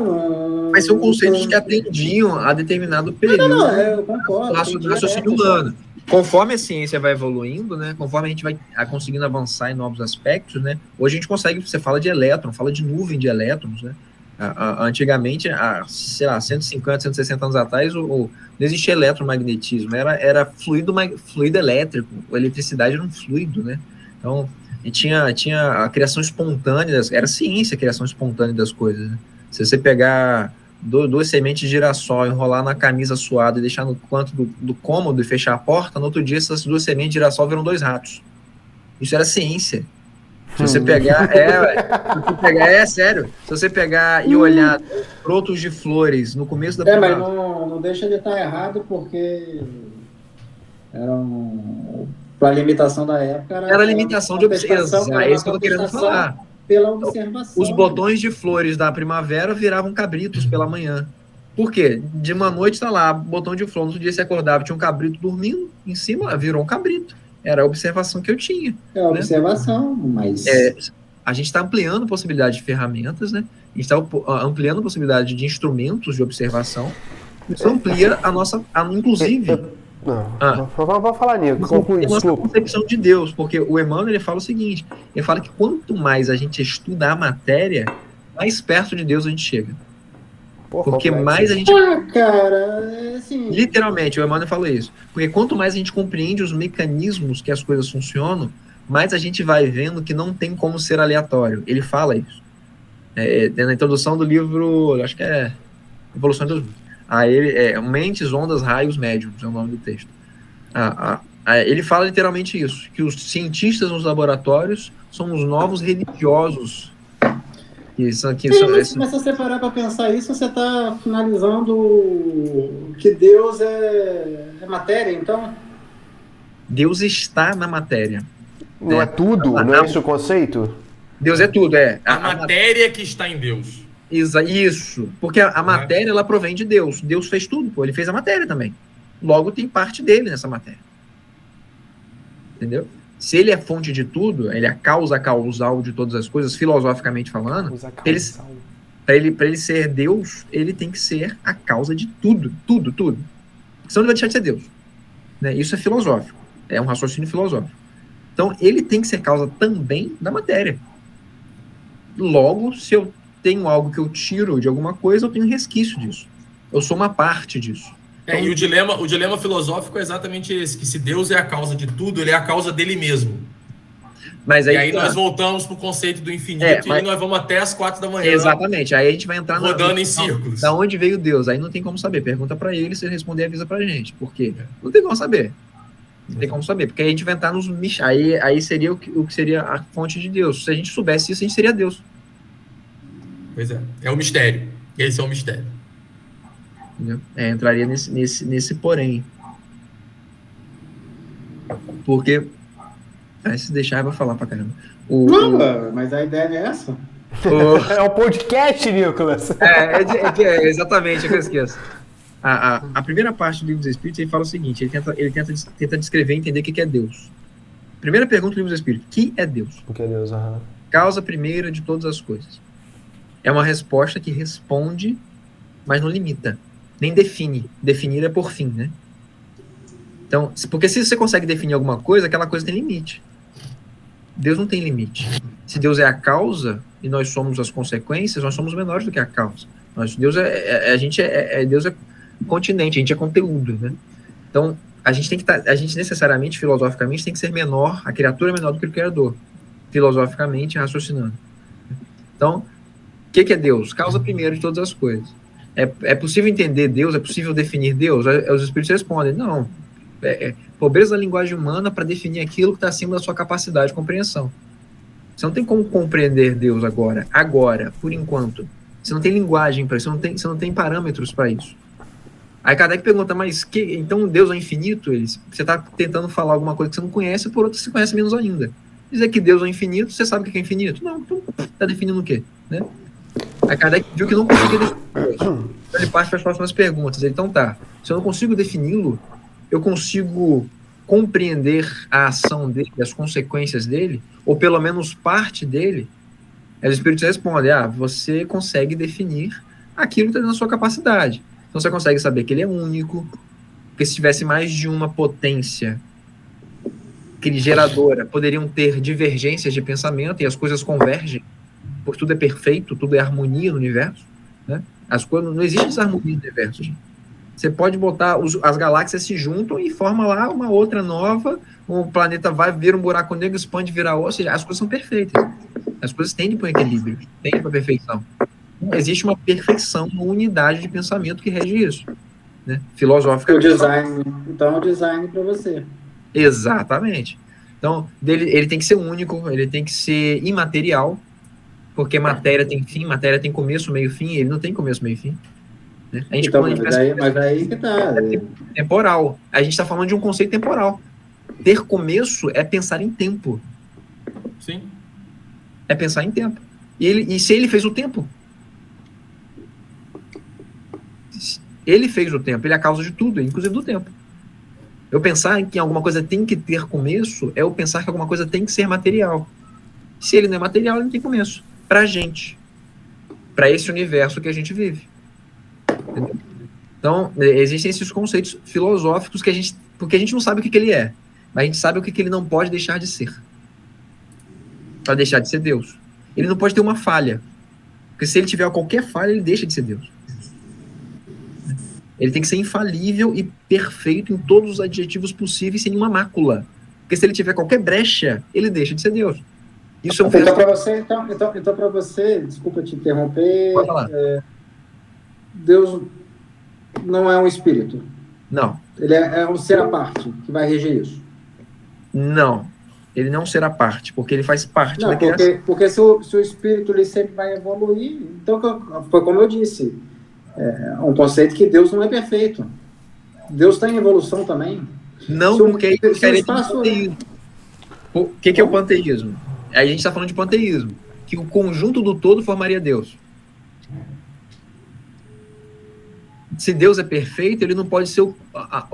Mas são conceitos que atendiam a determinado período eu concordo, do raciocínio humano. Conforme a ciência vai evoluindo, né, conforme a gente vai conseguindo avançar em novos aspectos, né, hoje a gente consegue, você fala de elétron, fala de nuvem de elétrons, né? Antigamente, sei lá, 150, 160 anos atrás, não existia eletromagnetismo, era fluido elétrico, a eletricidade era um fluido, né? Então, e tinha a criação espontânea, era ciência a criação espontânea das coisas, né? Se você pegar duas sementes de girassol, enrolar na camisa suada e deixar no canto do cômodo e fechar a porta, no outro dia essas duas sementes de girassol viram 2 ratos. Isso era ciência. Se você pegar, é sério. Se você pegar e olhar brotos de flores no começo da primavera. Mas não deixa de estar errado, porque para a limitação da época era a limitação de observação. É isso que eu tô querendo falar. Pela observação. Os botões de flores da primavera viravam cabritos pela manhã. Por quê? De uma noite tá lá, botão de flor, no outro dia você acordava, tinha um cabrito dormindo em cima, virou um cabrito. Era a observação que eu tinha. É a observação, mas... a gente está ampliando a possibilidade de ferramentas, né? A gente está ampliando a possibilidade de instrumentos de observação. Isso amplia a nossa... inclusive... Não vou falar nisso. Conclui, a nossa concepção de Deus, porque o Emmanuel ele fala o seguinte, ele fala que quanto mais a gente estuda a matéria, mais perto de Deus a gente chega. Porque mais a gente... cara, assim... Literalmente, o Emmanuel fala isso. Porque quanto mais a gente compreende os mecanismos que as coisas funcionam, mais a gente vai vendo que não tem como ser aleatório. Ele fala isso. Na introdução do livro, acho que é Evolução dos... Mentes, Ondas, Raios, Médiums, é o nome do texto. Ele fala literalmente isso, que os cientistas nos laboratórios são os novos religiosos. Mas se você parar para pensar isso, você está finalizando que Deus é matéria, então? Deus está na matéria. Não é tudo? Não é esse o conceito? Deus é tudo, A matéria que está em Deus. Isso, porque a matéria, ela provém de Deus. Deus fez tudo, ele fez a matéria também. Logo, tem parte dele nessa matéria. Entendeu? Se ele é fonte de tudo, ele é a causa causal de todas as coisas, filosoficamente falando, para ele ser Deus, ele tem que ser a causa de tudo. Senão ele vai deixar de ser Deus. Né? Isso é filosófico, é um raciocínio filosófico. Então, ele tem que ser causa também da matéria. Logo, se eu tenho algo que eu tiro de alguma coisa, eu tenho resquício disso. Eu sou uma parte disso. E o dilema filosófico é exatamente esse, que se Deus é a causa de tudo, ele é a causa dele mesmo. Mas aí nós voltamos pro conceito do infinito e nós vamos até as 4 da manhã. Exatamente, aí a gente vai entrar rodando em círculos. Da onde veio Deus? Aí não tem como saber. Pergunta para ele, se ele responder, avisa pra gente. Por quê? Não tem como saber. Não tem como saber, porque aí a gente vai entrar nos... Aí seria o que seria a fonte de Deus. Se a gente soubesse isso, a gente seria Deus. Pois é, é o mistério. Esse é o mistério. Entraria nesse porém. Porque... se deixar, eu vou falar pra caramba. Mas a ideia é essa. É o podcast, Nicolas. Exatamente, eu esqueço. A primeira parte do Livro dos Espíritos, ele fala o seguinte, ele tenta descrever e entender o que é Deus. Primeira pergunta do Livro dos Espíritos: que é Deus? O que é Deus? Aham. Causa primeira de todas as coisas. É uma resposta que responde, mas não limita, nem define. Definir é por fim, né? Então, porque se você consegue definir alguma coisa, aquela coisa tem limite. Deus não tem limite. Se Deus é a causa e nós somos as consequências, nós somos menores do que a causa. Deus Deus é continente, a gente é conteúdo, né? Então, a gente necessariamente, filosoficamente, tem que ser menor, a criatura é menor do que o Criador, filosoficamente, raciocinando. Então, o que é Deus? Causa primeiro de todas as coisas. É possível entender Deus? É possível definir Deus? Os Espíritos respondem, não. Pobreza da linguagem humana para definir aquilo que está acima da sua capacidade de compreensão. Você não tem como compreender Deus agora, por enquanto. Você não tem linguagem para isso, você não tem parâmetros para isso. Aí Kardec pergunta, mas então Deus é infinito? Você está tentando falar alguma coisa que você não conhece, por outro você conhece menos ainda. Dizer que Deus é infinito, você sabe o que é infinito? Não, então está definindo o quê? Né? Aí Kardec viu que não conseguia definir Deus. Então ele parte para as próximas perguntas. Então tá, se eu não consigo defini-lo, eu consigo compreender a ação dele, as consequências dele, ou pelo menos parte dele. Aí os Espíritos respondem, você consegue definir aquilo que está na sua capacidade. Então você consegue saber que ele é único, porque se tivesse mais de uma potência geradora, poderiam ter divergências de pensamento e as coisas convergem, porque tudo é perfeito, tudo é harmonia no universo, né? As coisas, não existe desarmonia no universo, gente. Você pode botar, as galáxias se juntam e forma lá uma outra nova, o planeta vai vir um buraco negro, expande, vira osso, ou seja, as coisas são perfeitas. As coisas tendem para o equilíbrio, tendem para a perfeição. Não existe uma perfeição, uma unidade de pensamento que rege isso, né? Filosoficamente. Então é o design para você. Exatamente. Então, ele tem que ser único, ele tem que ser imaterial, porque matéria tem fim, matéria tem começo, meio, fim, ele não tem começo, meio, fim. Né? Mas aí que tá. Temporal. A gente está falando de um conceito temporal. Ter começo é pensar em tempo. Sim. É pensar em tempo. E se ele fez o tempo? Ele fez o tempo, ele é a causa de tudo, inclusive do tempo. Eu pensar que alguma coisa tem que ter começo é eu pensar que alguma coisa tem que ser material. Se ele não é material, ele não tem começo. Pra gente. Pra esse universo que a gente vive. Entendeu? Então, existem esses conceitos filosóficos porque a gente não sabe o que ele é, mas a gente sabe o que ele não pode deixar de ser. Para deixar de ser Deus. Ele não pode ter uma falha. Porque se ele tiver qualquer falha, ele deixa de ser Deus. Ele tem que ser infalível e perfeito em todos os adjetivos possíveis, sem nenhuma mácula. Porque se ele tiver qualquer brecha, ele deixa de ser Deus. Isso é um então para você, desculpa te interromper. Pode falar. Deus não é um espírito. Não. Ele é um ser à parte que vai reger isso. Não. Ele não será parte, porque ele faz parte da criação. Porque se o espírito ele sempre vai evoluir, então foi como eu disse, é um conceito que Deus não é perfeito. Deus está em evolução também. Não, porque panteísmo. O que é o panteísmo? A gente está falando de panteísmo, que o conjunto do todo formaria Deus. Se Deus é perfeito, ele não pode ser o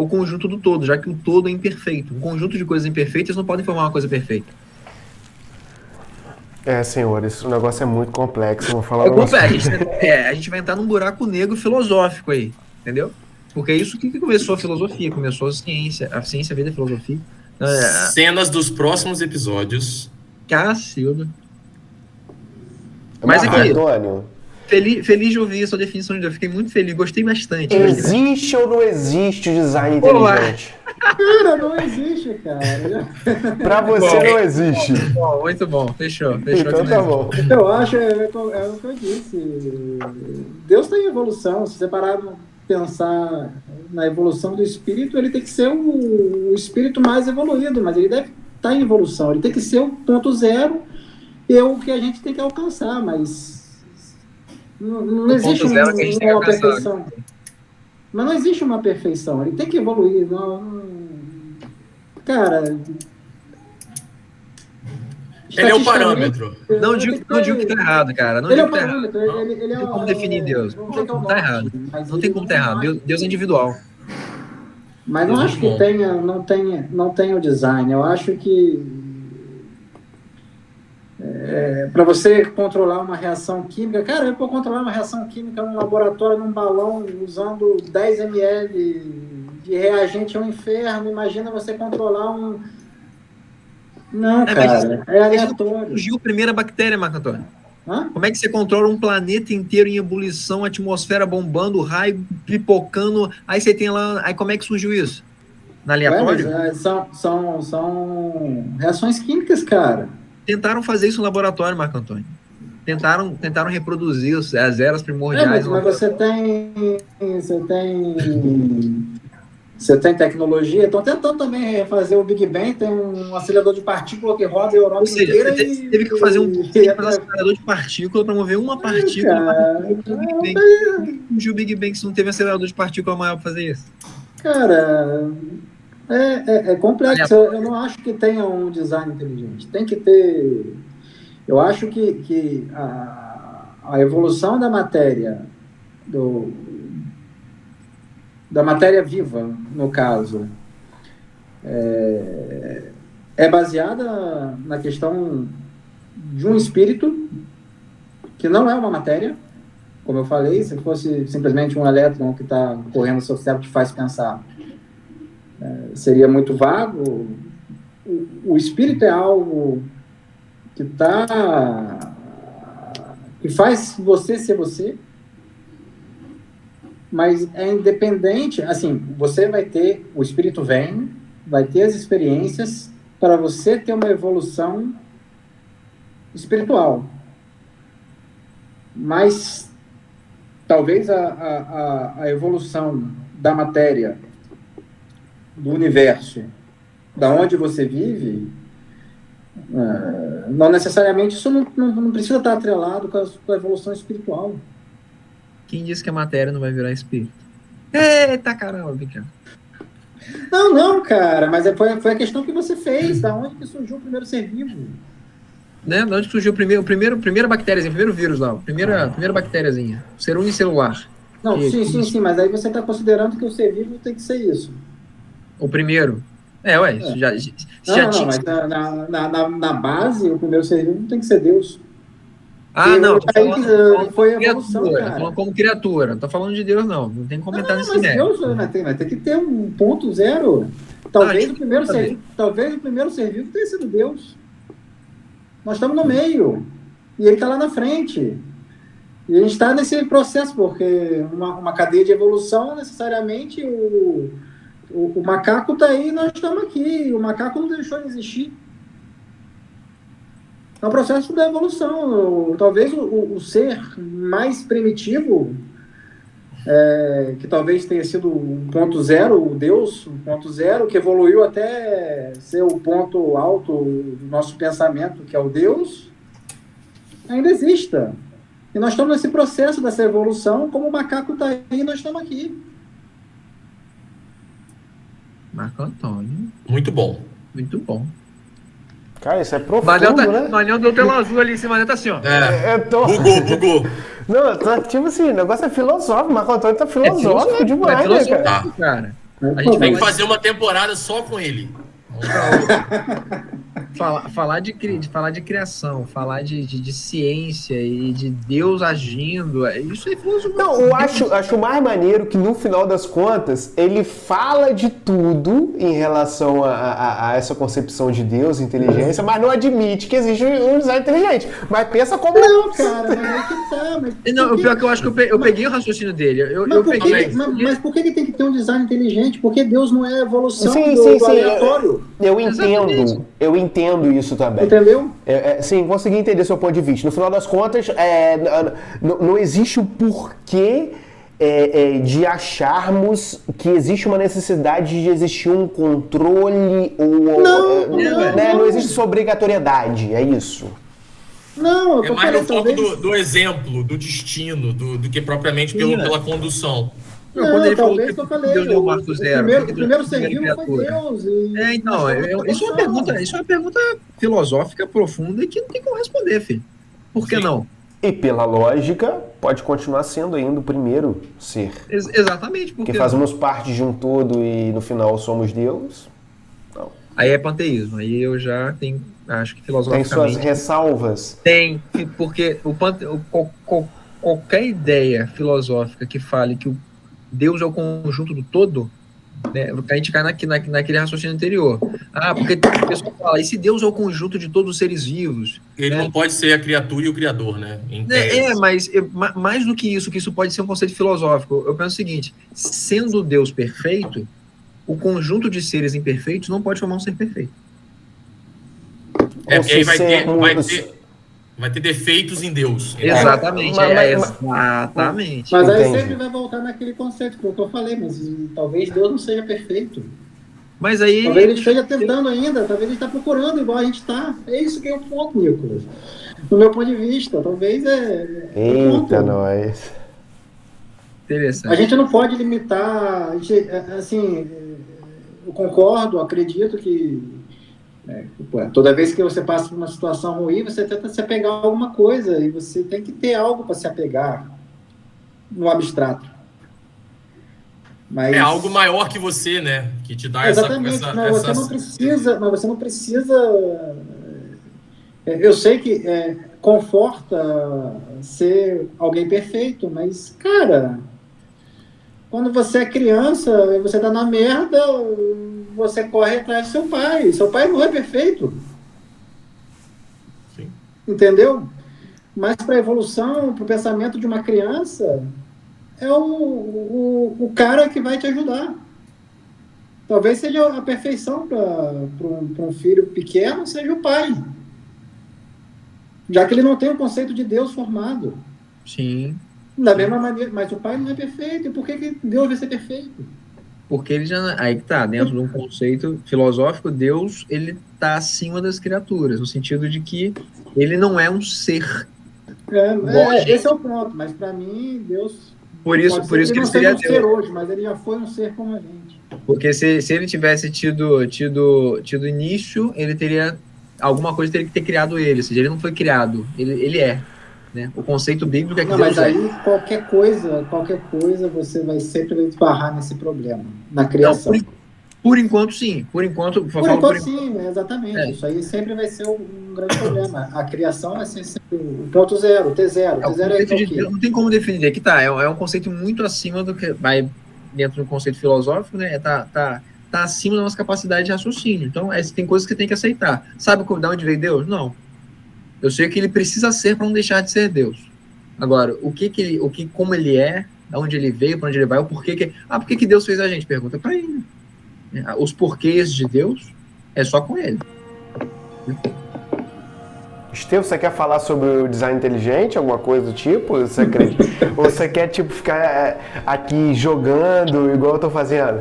conjunto do todo, já que o todo é imperfeito. Um conjunto de coisas imperfeitas não podem formar uma coisa perfeita. Senhores, o negócio é muito complexo. Vou falar a gente vai entrar num buraco negro filosófico aí, entendeu? Porque é isso que começou a filosofia, começou a ciência veio da filosofia. Cenas dos próximos episódios. Cacilda. Mas aqui, Antônio, feliz de ouvir a sua definição de Deus. Fiquei muito feliz, gostei bastante. Existe ou não existe o design inteligente? Cara, não existe, cara. Pra você não existe. Muito bom. Fechou. Então tá bom. Eu acho, é o que eu disse. Deus está em evolução. Se você parar de pensar na evolução do espírito, ele tem que ser o espírito mais evoluído, mas ele deve estar em evolução. Ele tem que ser o ponto zero e é o que a gente tem que alcançar, mas não existe uma perfeição. Mas não existe uma perfeição. Ele tem que evoluir. Cara... Ele é o parâmetro. Não digo que tá errado, cara. Não ele digo é o que tá parâmetro. errado. Ele Não tem como definir Deus. Não tá errado. Não tem como tá errado. Deus é individual. Mas não acho que não tenha o design. Eu acho que para você controlar uma reação química, cara, eu vou controlar uma reação química num laboratório, num balão, usando 10 ml de reagente é um inferno. Imagina você controlar um... Não, cara, é aleatório. Surgiu a primeira bactéria, Marco Antônio. Hã? Como é que você controla um planeta inteiro em ebulição, atmosfera bombando, raio pipocando, aí você tem lá... Aí como é que surgiu isso? Na aleatório? São reações químicas, cara. Tentaram fazer isso no laboratório, Marco Antônio. Tentaram reproduzir as eras primordiais. Mas você tem tecnologia. Estão tentando também fazer o Big Bang. Tem um acelerador de partícula que roda a Europa inteira. Você teve que fazer um acelerador de partícula para mover uma partícula. O Big Bang, se não teve acelerador de partícula maior para fazer isso. Cara, é complexo. Eu não acho que tenha um design inteligente. Tem que ter... Eu acho que a evolução da matéria, da matéria viva, no caso, é baseada na questão de um espírito que não é uma matéria. Como eu falei, se fosse simplesmente um elétron que está correndo no seu cérebro te faz pensar, seria muito vago. O espírito é algo que faz você ser você, mas é independente. Assim, você vai ter, o espírito vai ter as experiências para você ter uma evolução espiritual, mas talvez a evolução da matéria, do universo, da onde você vive, não necessariamente isso não precisa estar atrelado com a evolução espiritual. Quem disse que a matéria não vai virar espírito? Eita caramba, Ricardo. Não, cara, mas foi a questão que você fez, da onde que surgiu o primeiro ser vivo. Né? Da onde surgiu a primeira bactériazinha, o primeiro vírus lá, a primeira bactériazinha, o ser unicelular. Não, sim, mas aí você está considerando que o ser vivo tem que ser isso. O primeiro? Isso já tinha. Mas na base, o primeiro ser vivo tem que ser Deus. Foi a evolução, cara. Falando como criatura, não tô falando de Deus, não tem que comentar nesse mérito. Deus vai ter que ter um ponto zero. Talvez o primeiro ser vivo tenha sido Deus. Nós estamos no meio, e ele está lá na frente. E a gente está nesse processo, porque uma cadeia de evolução, necessariamente, o macaco está aí e nós estamos aqui. O macaco não deixou de existir. É um processo da evolução. Talvez o ser mais primitivo, que talvez tenha sido o ponto zero, o Deus, o ponto zero, que evoluiu até ser o ponto alto do nosso pensamento, que é o Deus, ainda exista. E nós estamos nesse processo dessa evolução, como o macaco está aí e nós estamos aqui. Marco Antônio. Muito bom. Muito bom. Cara, isso é profundo, né? Manhão deu tela azul ali em cima, tá assim, ó. Bugou. Não, tá tipo assim, o negócio é filosófico. Marco Antônio tá filosófico demais, né, cara? A gente tem que fazer uma temporada só com ele. Falar de criação, falar de ciência e de Deus agindo, isso é filosofia. Não, eu acho mais maneiro que no final das contas ele fala de tudo em relação a essa concepção de Deus, inteligência, mas não admite que existe um design inteligente. Mas pensa como... Não, cara, mas é que tá... Não, o pior é que eu acho que eu peguei o raciocínio dele. Mas por que tem que ter um design inteligente? Porque Deus não é a evolução do aleatório. Eu entendo isso também. Entendeu? Sim, consegui entender seu ponto de vista. No final das contas, não existe o porquê de acharmos que existe uma necessidade de existir um controle ou... Não existe essa obrigatoriedade, é isso. Não, é mais no foco do exemplo, do destino, do que propriamente pela condução. Não, talvez que eu falei. Deus deu o marco zero. O primeiro ser vivo foi Deus. Isso é uma pergunta filosófica profunda e que não tem como responder, filho. Por que não? E pela lógica, pode continuar sendo ainda o primeiro ser. Exatamente. Porque fazemos parte de um todo e no final somos Deus. Não. Aí é panteísmo. Aí eu já tenho, acho que filosoficamente... Tem suas ressalvas. Tem, porque qualquer ideia filosófica que fale que o Deus é o conjunto do todo, né, a gente cai naquele raciocínio anterior. Porque o pessoal fala, e se Deus é o conjunto de todos os seres vivos? Ele não pode ser a criatura e o criador, né? Mas mais do que isso pode ser um conceito filosófico. Eu penso o seguinte, sendo Deus perfeito, o conjunto de seres imperfeitos não pode formar um ser perfeito. Porque aí vai ter defeitos em Deus. Exatamente. Exatamente. Mas aí sempre vai voltar naquele conceito que eu falei, mas talvez Deus não seja perfeito. Mas aí... Talvez ele esteja tentando ainda, talvez ele está procurando igual a gente está. É isso que é o ponto, Nicolas. Do meu ponto de vista, talvez Eita, nós. Interessante. A gente não pode limitar... assim, eu concordo, acredito que toda vez que você passa por uma situação ruim, você tenta se apegar a alguma coisa e você tem que ter algo para se apegar no abstrato. Mas... É algo maior que você, né? Que te dá exatamente, mas você não precisa... Eu sei que conforta ser alguém perfeito, mas, cara, quando você é criança e você tá na merda, você corre atrás do seu pai. Seu pai não é perfeito. Sim. Entendeu? Mas para a evolução, para o pensamento de uma criança, é o cara que vai te ajudar. Talvez seja a perfeição para um filho pequeno, seja o pai. Já que ele não tem o conceito de Deus formado. Sim. Da mesma maneira, mas o pai não é perfeito. E por que Deus vai ser perfeito? Porque ele já... Aí que tá, dentro de um conceito filosófico, Deus, ele tá acima das criaturas, no sentido de que ele não é um ser. Esse é o ponto, mas para mim, Deus... Por isso que ele seria Deus. Ser hoje, mas ele já foi um ser como a gente. Porque se ele tivesse tido início, ele teria... Alguma coisa teria que ter criado ele, ou seja, ele não foi criado, ele é. Né? O conceito bíblico é que Deus mas aí qualquer coisa, você vai sempre esbarrar nesse problema, na criação. Não, por enquanto, sim. Por enquanto, sim, exatamente. Isso aí sempre vai ser um grande problema. A criação vai ser sempre o ponto zero, o T0. O T0 de Deus, não tem como definir. Aqui tá, é um conceito muito acima do que vai dentro do conceito filosófico, né? Tá acima da nossa capacidade de raciocínio. Então, tem coisas que tem que aceitar. Sabe de onde veio Deus? Não. Eu sei que ele precisa ser para não deixar de ser Deus. Agora, como ele é, de onde ele veio, para onde ele vai, o porquê que... por que Deus fez a gente? Pergunta para ele. Os porquês de Deus é só com ele. Estevam, você quer falar sobre o design inteligente, alguma coisa do tipo? Você acredita? Ou você quer ficar aqui jogando igual eu tô fazendo?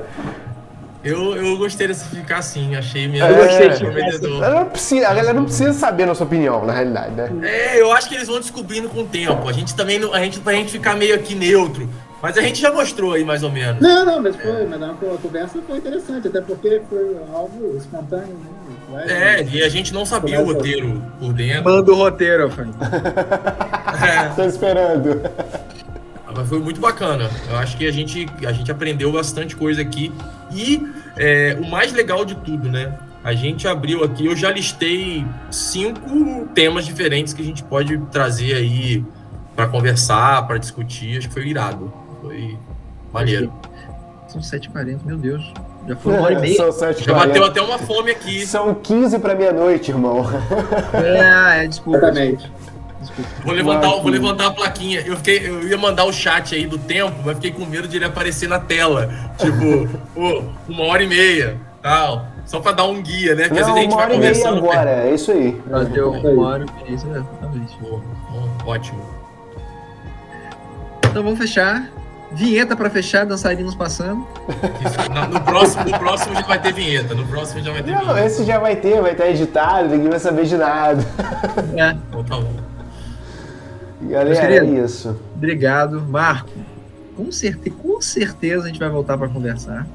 Eu gostei desse ficar assim, achei meio prometedor. A galera não precisa saber a nossa opinião, na realidade, né? Eu acho que eles vão descobrindo com o tempo. A gente também, pra gente ficar meio aqui neutro. Mas a gente já mostrou aí, mais ou menos. Mas a conversa foi interessante, até porque foi algo espontâneo, né? E a gente não sabia o roteiro por dentro. Manda o roteiro, Fábio. Tô esperando. Mas foi muito bacana. Eu acho que a gente aprendeu bastante coisa aqui. E o mais legal de tudo, né? A gente abriu aqui, eu já listei 5 temas diferentes que a gente pode trazer aí para conversar, para discutir. Acho que foi irado. Foi maneiro. São 7h40, meu Deus. Já foi 1h30. São 7h40. Já bateu até uma fome aqui. São 15 para meia-noite, irmão. Desculpa. Exatamente. Vou levantar a plaquinha. Eu ia mandar o chat aí do tempo, mas fiquei com medo de ele aparecer na tela. Tipo, 1h30, tal. Só pra dar um guia, né? Porque às vezes a gente vai conversando. Agora, é isso aí. Deu 1h30, exatamente. Ótimo. Então vamos fechar. Vinheta pra fechar, dançarinos passando. No próximo já vai ter vinheta. Não, esse já vai estar editado, ninguém vai saber de nada. Então tá bom. Galera, é isso. Obrigado. Marco, com certeza a gente vai voltar para conversar.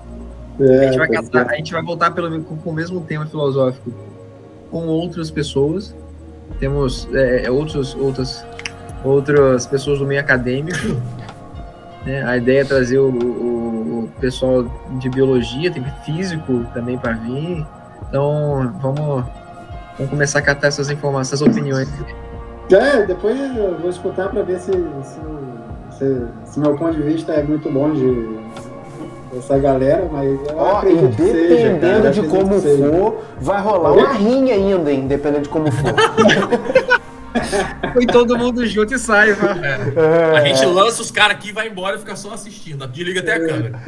A gente vai voltar com o mesmo tema filosófico com outras pessoas. Temos outras outras pessoas do meio acadêmico. Né? A ideia é trazer o pessoal de biologia, tem físico também para vir. Então, vamos começar a catar essas informações, essas opiniões. Depois eu vou escutar para ver se meu ponto de vista é muito bom dessa galera, mas eu acredito que seja, dependendo de como for, vai rolar uma rinha ainda, hein? Dependendo de como for. Foi todo mundo junto e sai, A gente lança os caras aqui, vai embora e fica só assistindo. Desliga até a câmera.